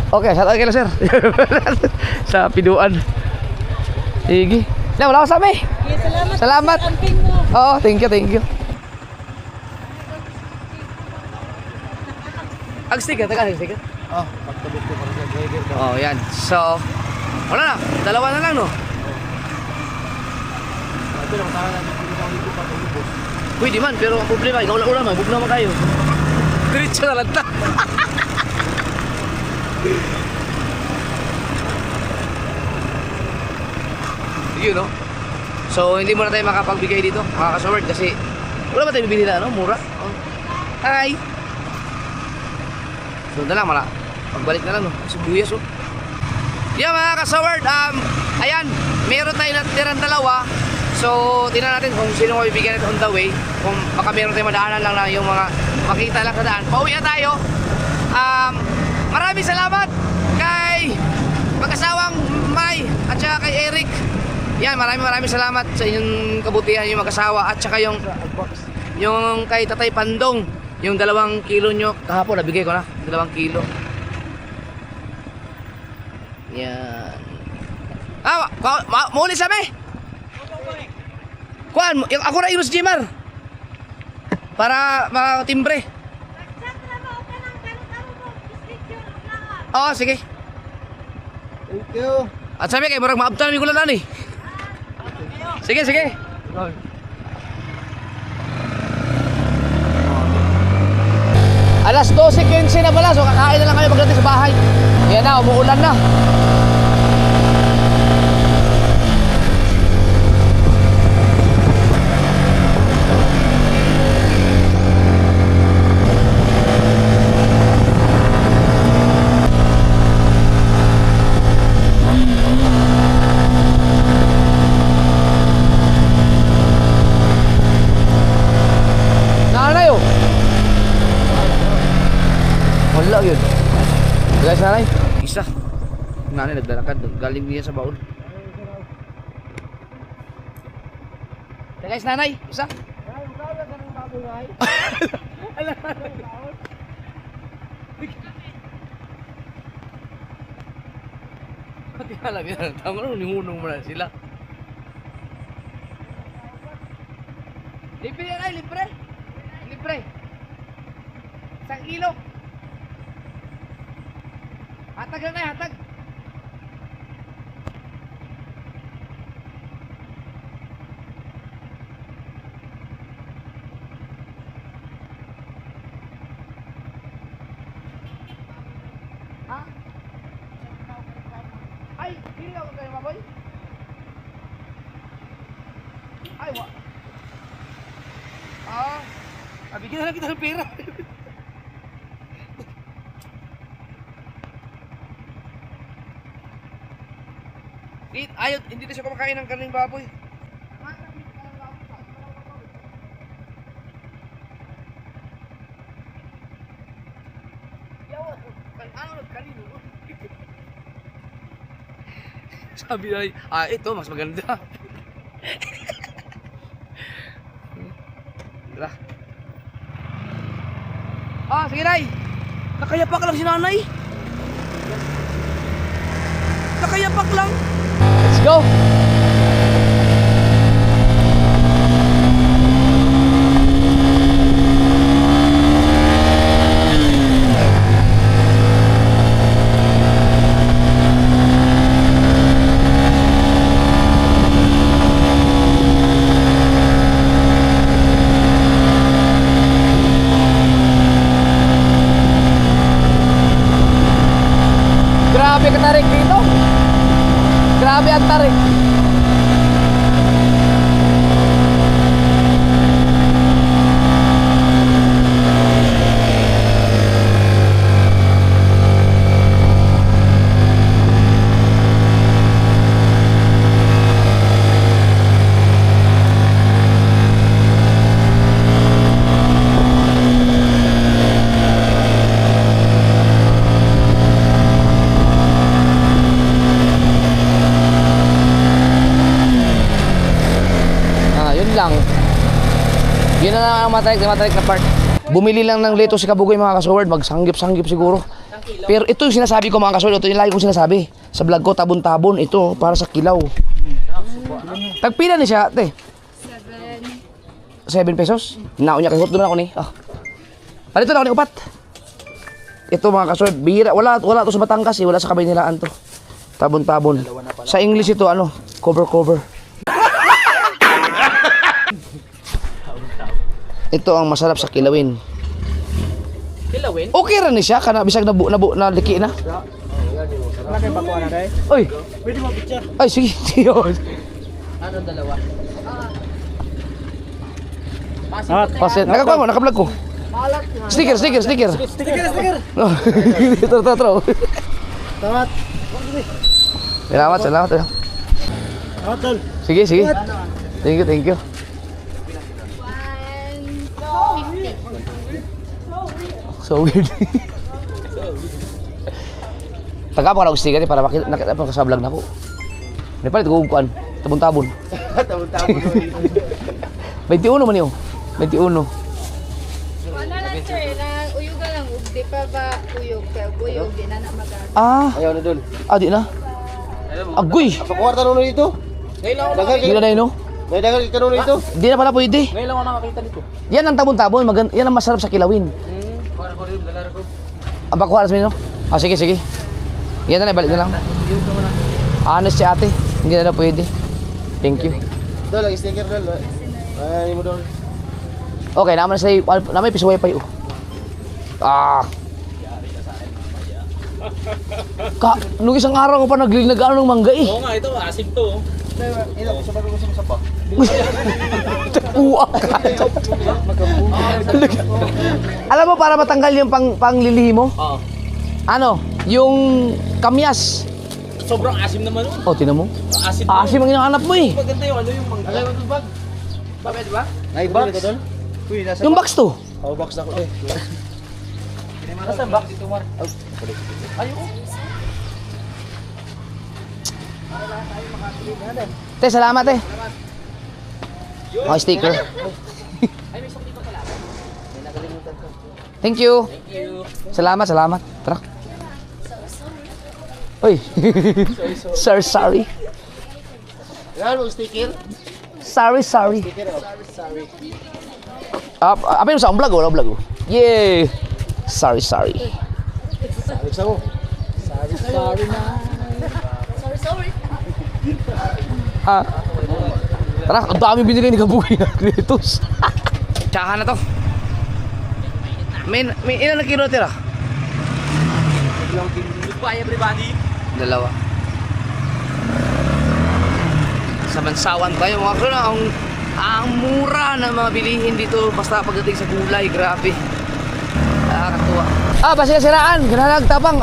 Okay, shout out kayo sir. Sa piduan. Sige. Na, wala ka sa amin. Sige, salamat. Salamat. Sa amping mo. Oo, thank you. Ang sticker, taga ang sticker. Pagtabot ko para sa driver daw. Oh, yan. So, wala na. Dalawa na lang, no? Ito lang sana namin pinakaulit ko pa ng bus. Pwede man, pero ang problema, ikaw lang man, bug naman tayo. Diretso na lang ta. Yun, no? So, hindi muna tayo makapagbigay dito, mga kasaward, kasi wala ba tayo bibili na, no? Mura. Oh. Hi! So, na lang, pagbalik na lang, no? Sibuyas, oh. Yeah, mga kasaward, ayan, meron tayo natirang dalawa. So, tingnan natin kung sino mabibigyan natin on the way. Kung baka meron tayong madaanan lang na yung mga makita lang sa daan. Pauwi na tayo. Maraming salamat kay mag-asawang May at saka kay Eric. Yan, maraming salamat sa inyong kabutihan yung mag-asawa at saka yung kay Tatay Pandong. Yung 2 kilo nyo, kahapon nabigay ko na, 2 kilo. Yan. Muli sa me! Kuan, ako na inos Jimar. Para makatimbre. Oo, sige. Thank you. At sabi kay murag maabtan mi kulan ani. Sige. Alas 12:15 na pala, so kakain na lang kayo pagdating sa bahay. Yan na, umuulan na. Nanay oh. Wala yun. Guys, nanay. Isa. Nanay naglalakad. Galing niya sa baon. Guys, nanay. Isa. Pati alam yan. Tama na, ningunong mo na sila. Libre yan ay, libre. Libre. 1 kilo. Hatag lang ay, hatag. Ha? Ay, hindi ako kayo maboy. Ay, bigyan na lang kita ng pera. Ayaw, hindi na siya kumakain ng karning baboy. Kanino? Sabi na, ito, mas maganda. Tara. Sige nay. Nakayapak lang si nanay. Nakayapak lang. Let's go. Grabe ka tarik dito. Grabe ang tarik. ang matrek na part. Bumili lang ng leto si Kabugoy mga kasword, magsanggip-sanggip siguro. Pero ito yung sinasabi ko mga kasword, ito yung lagi kong sinasabi. Sa vlog ko, tabon-tabon, ito para sa kilaw. Tagpila ni siya, te? 7 pesos? Naunya kay hot doon ako ni. Ah. Palito na ako ni upat. Ito mga kasword, bihira. Wala to sa Batangas eh, wala sa Kabaynilaan to. Tabon-tabon. Sa English ito, ano, cover. Ito ang masarap sa kilawin. Kilawin? Okay ra ni siya, kana bisag na liki na. Wala kayo bakuan na day. Oy, Pwede mo picture. ay sige. Ano dalawa? Pasit. Nakakuha mo, naka-vlog ko. Sticker. Sticker. Oh, Tro. Tamat. Salamat. Tamat tol. Sige. Thank you. So weird. Taga pa ako sticker para nakita pa sa vlog nako. Ni palit ko kuan, tabon-tabon. Tabon-tabon. 21 man yo. 21. Ano lang sir, na uyog ka lang. Di pa ba uyog? Kaya uyog, di na magamit. Ah, Ayaw na dun. di na. Agoy. Apa kwarta nuno dito? Dagan Di na na no. May dagan ka nuno dito? Di na pala pwede. Ngayon lang ako nakakita nito. Yan ang tabon-tabon, yan ang masarap sa kilawin. Ang bakuha na no? Ah, sige. Yan na, balik na lang. Honest si ate, hindi na pwede. Thank you. Dol, lagi sticker dol. Ay, mo dol. Okay, naman sa naman piso wifi oh. Ah. Nung isang araw ko pa nag-ano ng mangga eh. Oo nga, ito asim to. Ito, sa bago ko sa pa. Uwak ka. Alam mo para matanggal yung panglilihi mo? Oo. Ano? Yung kamyas. Sobrang asim naman. Oh, tinan mo. Asim. Asim ang hinahanap mo eh. Maganda yung ano yung mangga. Alam mo bag? Bakit ba? Ay, box. Dol. Uy, nasa Yung box to. Oh, box na ko eh. Nasaan box dito, Mar? Te, salamat eh. Oh, sticker. Thank you. Salamat. Tara. Uy. Sir, sorry. Yan mo sticker. Sorry. Sticker. Sorry. Apa yung sa vlog oh, vlog oh. Yeah. Sorry. Sabi sa mo. Sorry. Ah. Tara, ang dami binili ni Kabugoy na Doritos. Tsahan na to. May ilan na kilo tira? Goodbye everybody. 2. Sa Mansawan tayo mga kasuna, ang mura ng mga bilihin dito basta pagdating sa gulay, grabe. Nakakatuwa. Basta siraan, ganalag tapang.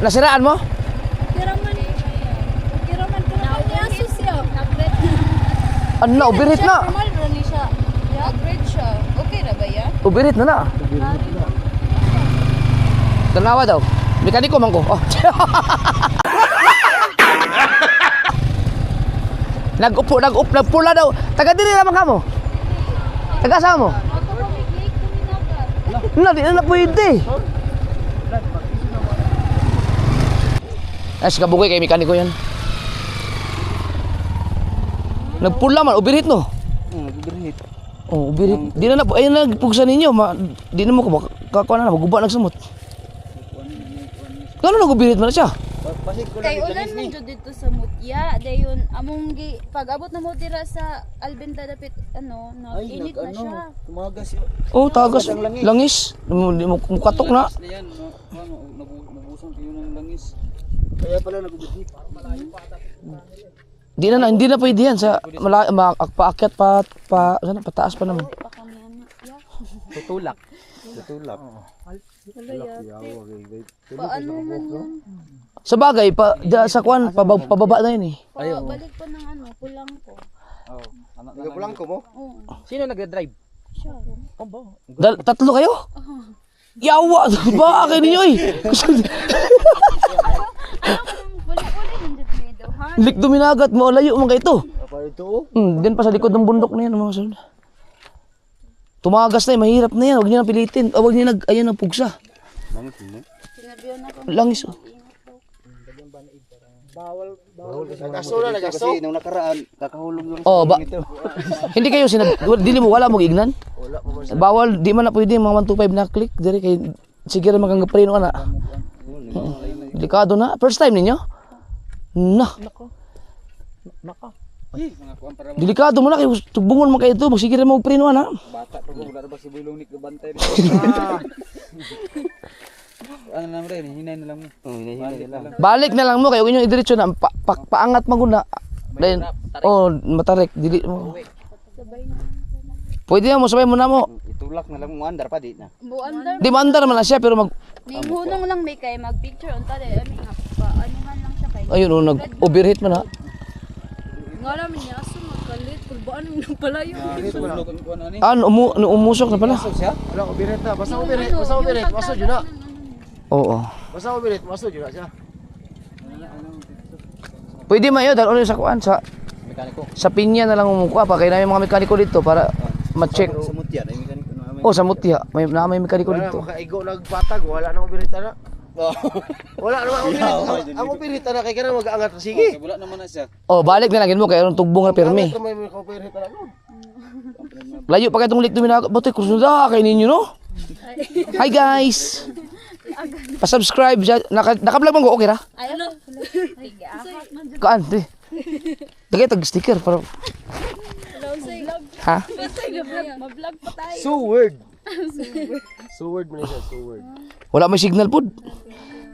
Nasiraan mo? Kiraman ka na. Niya susyo. Ano na, ubirit na. Normal rin siya. Upgrade siya. Okay na ba yan? Ubirit na. Tanawa daw. Mekaniko man ko. Oh. Nagpula daw. Taga diri naman ka mo. Taga saan mo? Ako pa may click kami na ba? Di na pwede. Si Kabugoy kay mekaniko yan. Nagpula man, ubirit no? Ubirit. Oh, ubirit. Di na ayun na nagpugsa ninyo. Di na mo ko kakuha na, guba nagsamot. Kano nagubirit man na siya? Kay ulan man jud dito sa Mutya, dayon among pag-abot na mo dira sa Albenta dapit nag-init na siya. Tumagas Oh, tagas. Langis. Mukatok na. yan. Nabusong kayo ng langis. Kaya pala nagubit. Hindi na pwede yan sa paakyat sana pataas pa naman. Pa kami ya. Tutulak. Tutulak. Paano man yan? Sa bagay sa kwan pababa na yun eh. Balik pa ng pulang ko. Nagapulang ko mo? Oo. Sino nagda-drive? Siya. Tatlo kayo? Yawa! Ba akin ninyo eh! Wala nandito may daw ha. Lik duminagat mo, layo mga ito. Aparit dito. Diyan pa sa likod ng bundok na yan, mga kasunod. Tumagas na eh, mahirap na yan. Huwag niyo na pilitin. O huwag niyo ayan ang pugsa. Sinabihan ako. Langis oh. Nagaso na, nagaso. Kasi nung nakaraan, kakahulog yung Oh, hindi kayo dili mo wala mo ignan? Wala po man. Bawal, di man na pwede mga 125 na click diri kay sige ra maganggapreno ana. Delikado na. First time ninyo? Na. mga kuwan para Delikado mo na kay tubungon mo kay ito, magsige ra mo preno ana. bata pa ko, wala na ba si Bulungnik na bantay rin. Ano naman rin, hinay na lang mo. Hinay na lang. Balik na lang mo kay inyo idiretso na paangat maguna. Then matarik dili mo. Sabay na. Pwede na mo sabay mo na mo. Itulak na lang mo, andar pa di na. Buandar. Di mandar man na siya pero Ninghunong lang may kay mag-picture unta de ami nga paanuhan lang siya kay. ayun oh, nag-overheat man ha. Nga namin niya, asa magkalit. Kulbaan yung napalayo. Sulog ang kuwan ani. Umusok na pala. Wala ko biret na. Basta ko biret, masod yun na. Oo. Basta ko biret, masod yun na siya. Pwede man yun, dahil sa kuan Mekaniko. sa pinya na lang umukuha pa kaya namin mga mekaniko dito para ma-check. Sa mutya, ay mekaniko na. Oh, sa mutya, may mekaniko Wala na, dito. makaigo nagpatag, wala na ko biret na. Wala naman ako biret. Ako biret na kay kana mag-aangat. Sige. Wala naman na siya. Oh, balik na lang mo kaya yung tugbong na permi. Angat may ko biret na. Layo pa katong likto minaga. Bote kursuda kay ninyo no. Hi guys. Pa-subscribe dyan. Naka-vlog man ko okay ra? Ay ano? Tiga. Kaan, di. Dagay tag sticker para ha? Ma-vlog pa tayo. Seward. Seward man siya, Seward. Wala may signal pod.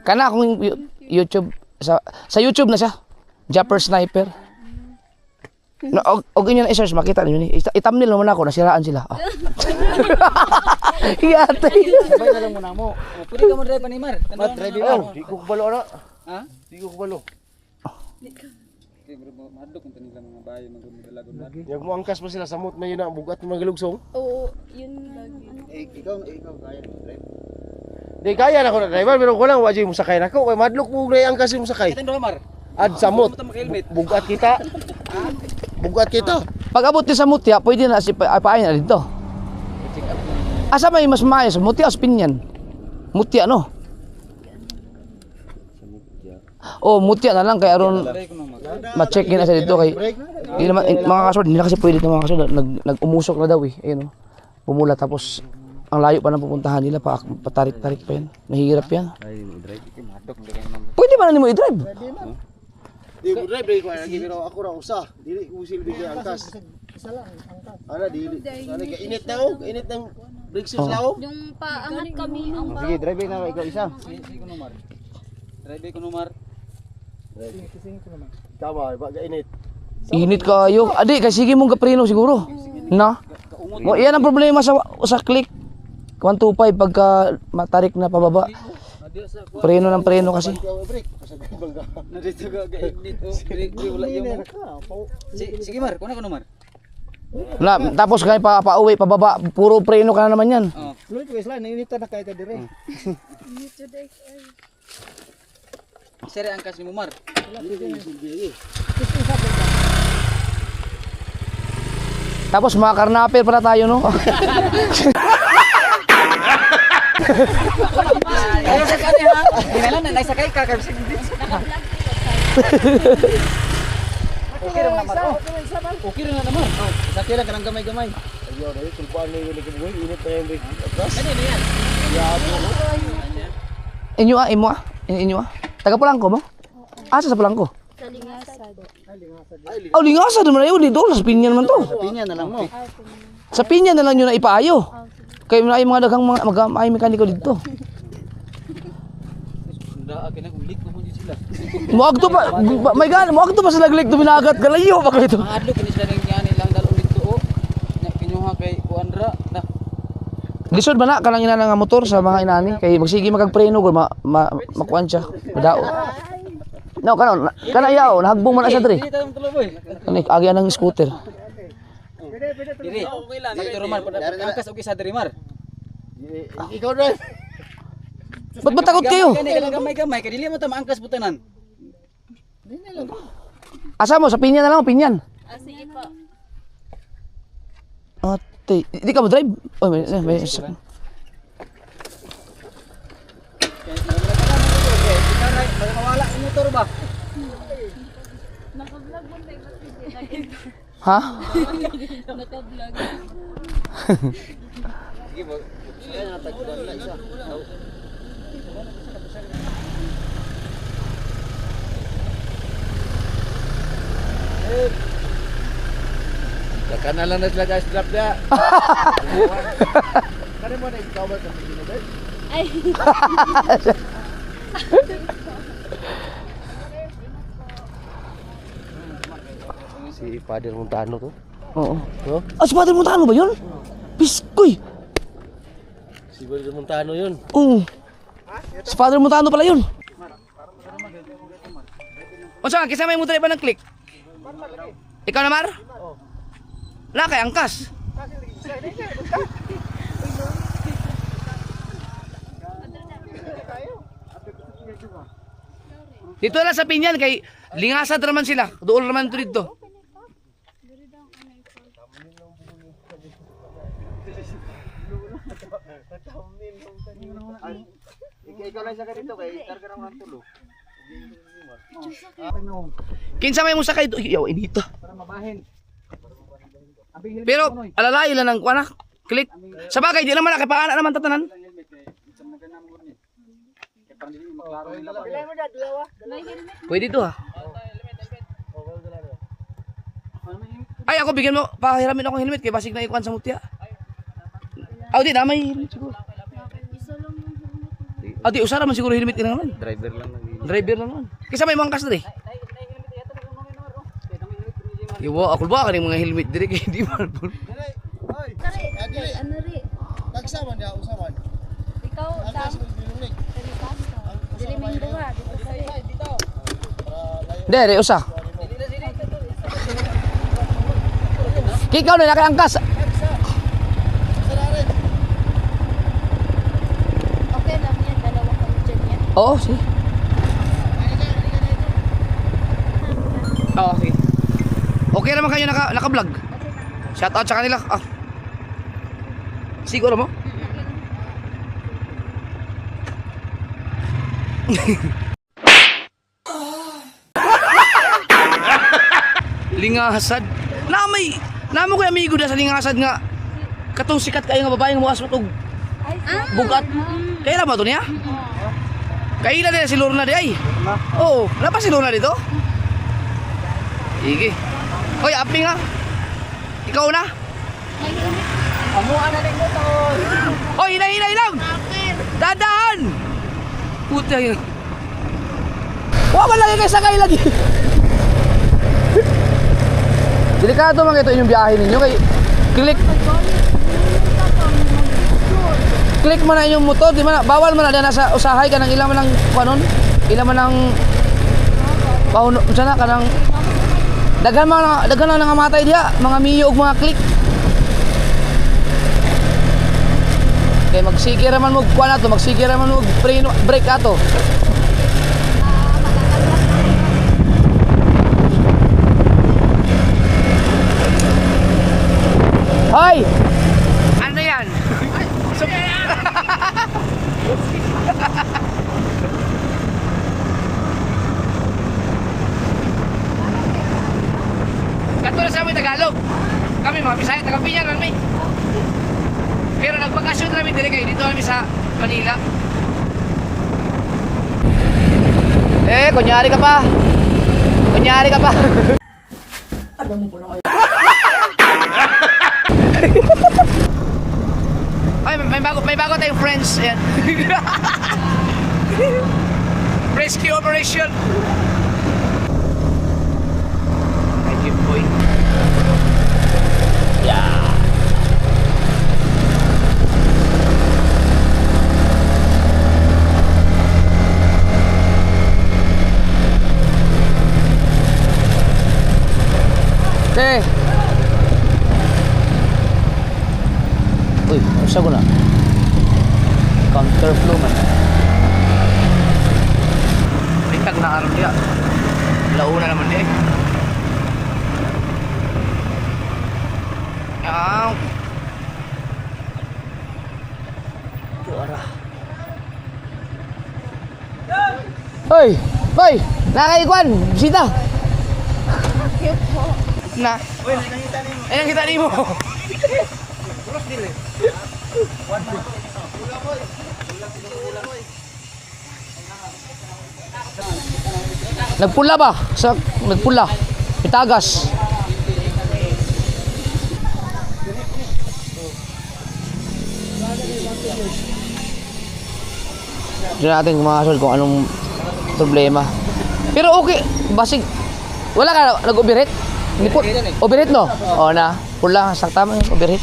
Kana akong YouTube sa YouTube na siya. Japper Sniper. No, og inyo na i-search makita niyo ni. I-thumbnail naman ako nasiraan sila. Oh. Hiyate. Sabay na lang muna mo. Pwede ka mo drive pa ni Mar. Drive mo. Di ko kubalo na. Ha? Di ko kubalo. Okay, bro, madlok ang nila mga bayo magdalagon lagi. Yung mo angkas pa sila sa mut na yun na bugat ng mga galugsong. Oo, yun lagi. Ikaw kaya mo drive. Di kaya na ako na driver pero ko lang wajay mo sakay na ko. Kay madlok mo na angkas mo sakay. Kita Mar. Ad sa mut. Mo helmet. Bugat kita. Bugat kita. Pag abot ni sa mutya, pwede na si paay na dito. Asa may mas maayos, mutya o spinyan? Mutya no? Oh, mutya na lang kay aron ma-check in na siya dito kay di naman mga kasod, hindi na kasi pwede ng mga kasod nag-umusok na daw eh. Ayun oh. Bumula tapos ang layo pa ng pupuntahan nila patarik-tarik pa yan. Mahirap yan. Ay, mo drive. Madlok mo. Pwede ba na mo i-drive? Di mo drive ko lagi pero ako ra usa. Dili ko silbi kay angkas. Ana dili. Ana ka init na og, init ng brake shoes lao. Yung paangat kami ang Sige, drive na ikaw isa. Sige ko Mar. Drive ko Mar. Tama, ba init. Init kayo. Adi, kasi sige mong gaprino siguro. Na? Mo yan ang problema sa click. 125 pagka matarik na pababa. Preno ng preno kasi. Brake. Pasagay bangga. Nadito ka ga-ignit o wala yung Sige Mar, kuna ko Mar. Na, tapos kaya pauwi pababa, puro preno ka na naman yan. Oh. Sulit ko isla, nainita na kay ta dire. Sere angkas ni Mar. Tapos mga karnapil para tayo no. Ay, sa kanya ha. Hinala na naisakay ka kasi. Okay rin naman. Okay rin naman. Sakay lang kanang gamay-gamay. Ayo, dali tulpuan ni wala kay buhay, init na yung brake. Atras. Ano yan? Inyo ah. Taga Palangko mo? Asa sa Palangko? sa lingasad. Oh, lingasa naman yun. Dito sa Pinyan man to. Pinya na lang mo. Sa Pinyan na lang yun na ipaayo. Kaya ay mga daghang ay mekaniko dito. Nda akin ako lik mo din sila. Muag to pa. May gan, muag to pa sa laglik to binagat galayo pa kayo to. Ang adlo kini sila ning yan ilang dalon dito o. Na kinuha kay Kuandra na. Lisod ba na kanang ina nga motor sa mga inani kay magsige magagpreno gud makuan siya. Madao. No, kana yaw, nahagbong man na siya diri. Dili tayo tuloy. Kani agya ng scooter. Dili. Dito Romar, angkas og isa diri Mar. Ikaw drive. Ba't ba takot kayo? Gamay-gamay kay dili mo ta maangkas putanan. Asa mo sa Pinyan na lang, Pinyan. Sige pa. Ate, hindi ka mo drive? Oh, may Mawala yung motor ba? Naka-vlog mo tayo Ha? Naka-vlog. Saka na lang na sila guys, drop niya. Kani mo na ikaw sa Pilipinas? Ay. Si Father Montano to. Oo. No? Ah, si Father Montano ba yun? Piskoy! Si Father Montano yun. Oo. Si Father Montano pala yun. O saan, kisama yung drive ba ng click? Ikaw na, Mar? Oo. Wala kay angkas. Dito na sa Pinyan, kay lingasad naman sila. Doon naman ito dito. Ikaw lang sa ganito kay targa naman ang tulo. Kinsa may mo sakay ito. Yaw, inita. Para mabahin. Abing Pero alalay lang ng kuana. Click. Sa bagay, di naman nakipangana naman tatanan. Pwede to ha. Ay, ako bigyan mo, pahiramin ako ng helmet kaya basig na ikuan sa mutya. Aw, di na may helmet siguro. Isa lang yung helmet. Aw, di usara man siguro helmet ina naman. Driver lang. Driver lang naman. Kisa may mangkas diri. Iwo, ako ba kaning mga helmet diri kay di man. Kare, ano ri? Tagsaman dia usaman. Ikaw, Sam. Dili may duha, dito kare. Dere usa. Kikaw na nakaangkas. Okay lang yan, dalawa kami dyan yan. Oo, sige. Oo, sige. Okay naman kayo naka-vlog. Shout out sa kanila. Ah. Siguro mo? Lingasad. Namo ko amigo da sa lingasad nga katong sikat kayo nga babae nga muas mo tog bugat. Kaya ba to niya? Kaya na si Lorna di ay. Oo, wala pa si Lorna dito? Sige. Hoy, api nga. Ikaw na. Amuan na ning motor. Hoy, hinay lang. Dadaan. Puta yun. Huwag man lagi kayo sakay lagi. Delikado man ito inyong biyahe ninyo kay click man na inyong motor, di man bawal man na nasa usahay kanang ilang man ng kanon, ilang man ng pauno sana kanang daghan lang nangamatay diha, mga miyo ug mga click. Kay magsige ra man mo kuan ato, magsige ra man mo brake ato. Hoy! Ano yan? Katulad sa amin Tagalog. Kami mga Bisaya, taga-Pinyan kami. Pero nagbakasyon kami dire kayo dito kami sa Manila. Kunyari ka pa. Kunyari ka pa. Ay, may bago tayong friends. Ayan. Rescue operation. Ay, Jim boy. Yeah. Okay. Uy, usa ko na. Counterflow man. Bintag na araw dia. Launa naman dia. Yaw. Hoy! Hoy! Nakaikwan! Bisita! Na. Ay, nakita ni mo. Nagpula ba? Nagpula. Itagas. Diyan natin kumakasol kung anong problema. Pero okay, basig. Wala ka nag-overheat? Hindi po. Overheat no? Oo na. Pula, sakta man yung overheat.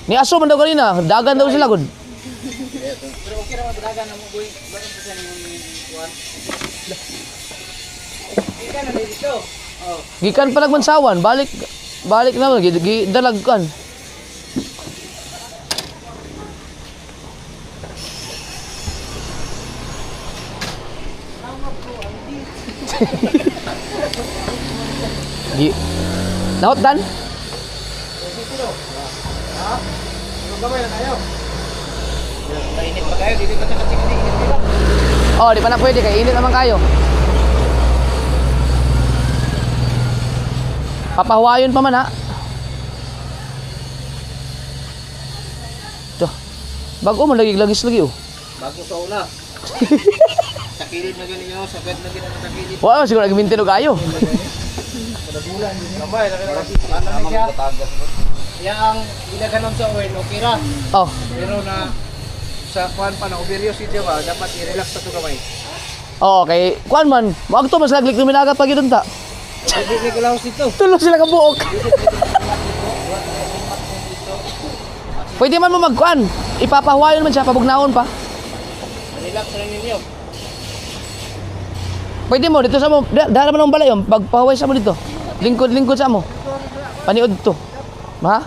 Ni aso man daw kanina, dagan daw sila gud. Pero okay naman dagan na mo boy. Bakit pa siya yung kuan? Ika na dito. Oh. Gikan pa nagmansawan, balik na dalagkan. Naot dan? Gamay na tayo. Kainit pa kayo, dito pa sa katiknik. Oh, di pa na pwede kay init naman kayo. Papahuwayon pa man ha. Ito. Bago mo lagis lagi oh. Bago sa una. Sa kilid na ganyan nyo, sagad na ganyan sa kilid. Wow, siguro nag-maintain kayo. Gamay, ano na siya? Yan ang ilaganon sa oil, okay ra. Oh, Pero na sa kuan pa na overuse ito ba, dapat i-relax sa ito gamay. okay. Kuan man, wag to mas laglik luminaga pag idun ta. Hindi may galaw dito. Tulo sila ka buok. Pwede man mo magkuan. Ipapahuwayon man siya, pabugnaon pa. Relax na ninyo. Pwede mo dito sa mo, dara man ang balay yung pagpahuway sa mo dito. Lingkod sa mo. Paniod to. Ha?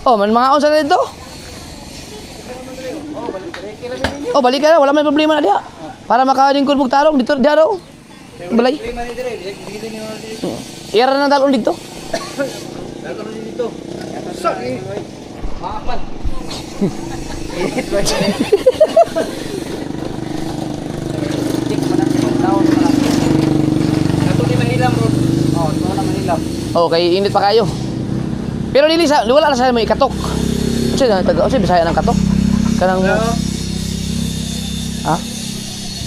Oh, man mga sa dito. Oh, balik ka na, wala may problema na diha. Para makalingkod mong tarong dito diha raw. Balay. Lima ni dire, dito niyo dito. Ira na dalon dito. Dagan na dito. So, maapan. Init ba siya? Tik man ang taon na. Nato ni Manila bro. Oh, ito na Manila. Okay, init pa kayo. Pero dili sa wala na sa mo ikatok. Kasi Bisaya ng katok. Kanang mo. Ha?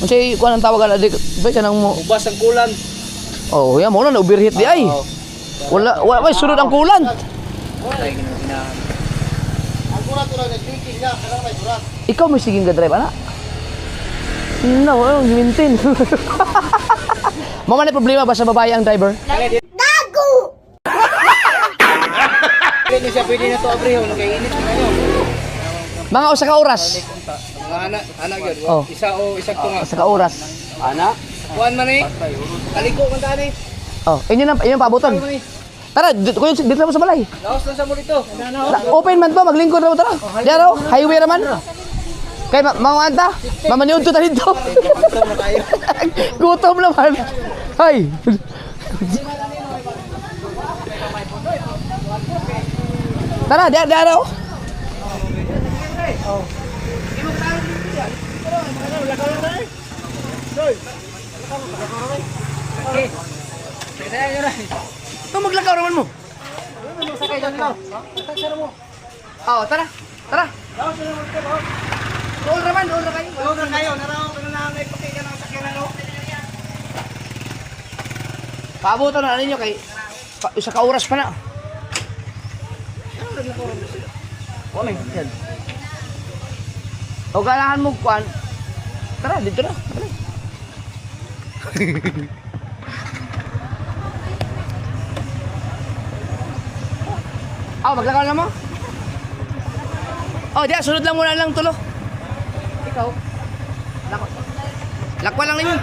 Kasi kuan ang tawagan adik, bay kanang mo. Ubas ang kulan. Oh, ya mo na overheat di ay. Wala may sunod ang kulan. Ay, ginahan. Ang kurat to lang nag-drinking niya, kanang may kurat. Ikaw may siging ka drive ana. No, ano, maintain. Mama na problema ba sa babae ang driver? Hindi siya pwede na to abriho, nag-iinit na kayo. Mga usa ka oras. Mga anak yun. Oh. Isa o isang tunga. Usa ka oras. Anak? Kuhan man eh. Kaliko man tani. Oh, inyo pabuton. Tara, dito na mo sa balay. Laos lang sa mo dito. Open man to, maglingkod na mo tara. Diyan raw, highway raman. Kay mga anta, mamaniod to ta dito. Gutom naman. Hay. Tara, diyan raw. Ito maglakaw naman mo. Oh, tara. Tara. Doon raman kayo. Doon kayo, naraw ko na ipakita ng sakyan ano. Paabutan na ninyo kay isa ka oras pa na. Ano yan? O ganahan mo kuan. Tara, dito na. Tara. Maglakaw na mo? Oh, diya, sunod lang muna lang tulo. Ikaw? Lakwa lang ninyo.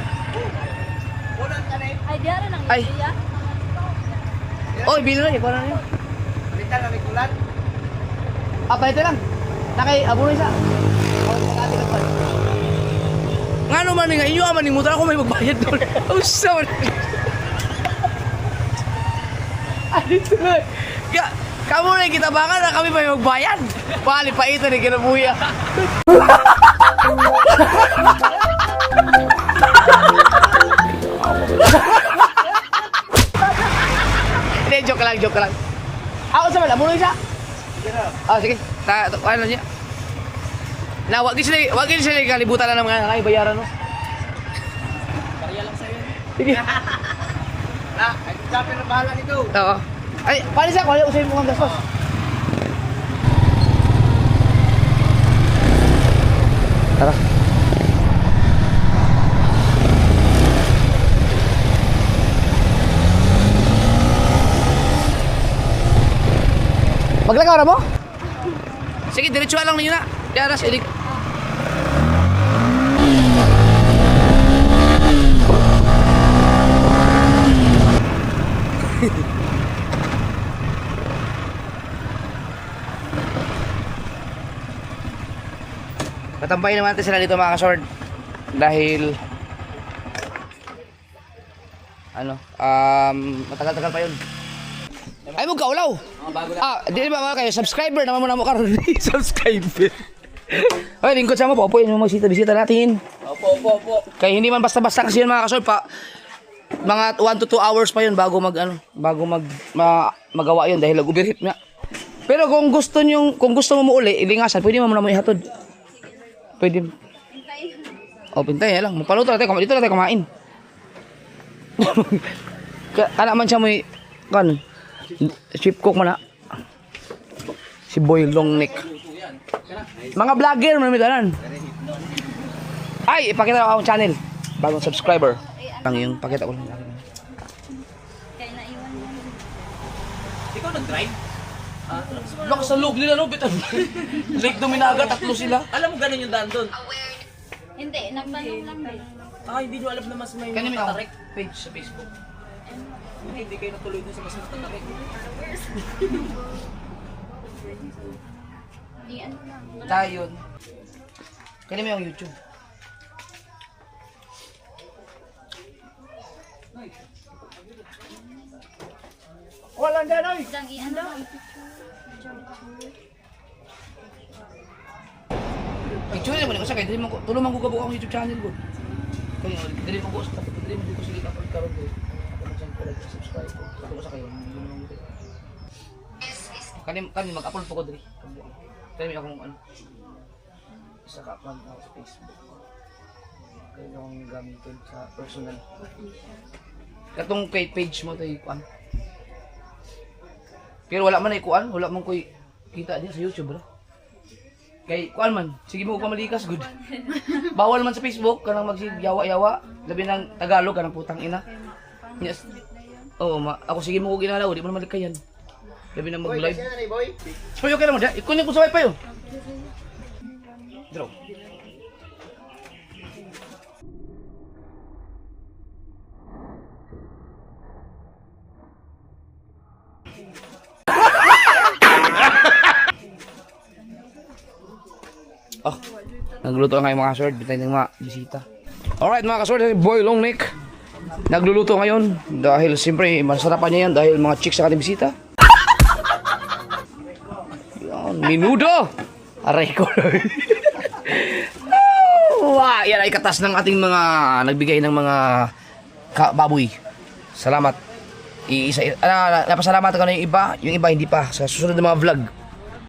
Ay, diara nang Ay. iya. Oh, ibili na, ikaw na ninyo. Balitan na may kulan. Ito lang. Nakay, abono isa. Nga naman nga, inyo aman, muta ako may magbayad doon. Ang saman. Dito na. Kamu na kita baka na kami may magbayad. Pali pa ito ni kinabuya. joke lang. Ako sa wala, muna siya. Ah, sige. Ano niya? Na, wag din sila kalibutan na ng mga bayaran, no? Barya lang sa'yo. Sige. Na, ay sabi na bahala nito. Oo. Ay, paano siya? Kung usahin mo kang gastos. Tara. Maglakaw na mo? Sige, diretsuhan lang ninyo na. Diaras, edik. Katampay naman natin sila dito mga kasword. Dahil matagal-tagal pa yun. Ay mo kaulaw. Di ba mga kayo subscriber naman mo na mo karon. Subscriber. Ay lingkod sa mo po yung bisita natin. Opo. Kaya hindi man basta-basta kasi yun mga kasol pa. Mga 1 to 2 hours pa yun bago magawa yun dahil nag-overheat nga. Pero kung gusto mo uli, ilingasan, pwede mo na mo ihatod. Pwede. Pintay lang. Mapaluto natin, dito natin kumain. Kana man siya mo chip cook man na. Si Boy Long Neck. Mga vlogger man midanan. Ay, ipakita ko akong channel. Bagong subscriber. Ang yung pakita ko lang. Kaya naiwan mo. Ikaw nag-drive? Look sa loob nila no, bitan. Lake Dominaga, 3 sila. Alam mo ganun yung daan doon? Hindi, nagtanong lang din. Hindi nyo alam na mas may Kanina may tatarik. page sa Facebook. Hindi kayo natuloy doon sa mas tatarik. Ano lang. Tayo. Kanina may yung YouTube. Wala na na. Diyan i-ano lang. Picture naman ko sa kay dili man ko tulong man ko gabuo ang YouTube channel ko. Kaya dili man ko sa dili man ko sila upload karon ko. Ako man sa subscribe ko. Ako sa kayo. Kani mag-upload po ko diri. Kani akong isa ka account na sa Facebook. Kaya akong gamitin sa personal. Katong kay page mo tay kuan. Pero wala man ay kuan, wala man koy kita diya sa YouTube bro. Kay kuan man, sige mo ko malikas good. Bawal man sa Facebook kanang magsigyawa-yawa, labi ng Tagalog kanang putang ina. Yes. Oo, ako sige mo ko ginalaw, di mo na malikayan. Labi na mag-live. Boy. Spoyo ka naman, ikunin ko sa wifi yo. Draw. Nagluto ngayon mga kasword, bitay ng mga bisita. Alright mga kasword, Boy Long Neck. Nagluluto ngayon dahil siyempre masarapan niya yan dahil mga chicks sa ating bisita. Yan, minudo! Aray ko. Yan ay katas ng ating mga nagbigay ng mga baboy. Salamat. Napasalamatan ko na yung iba hindi pa. Sa susunod na mga vlog,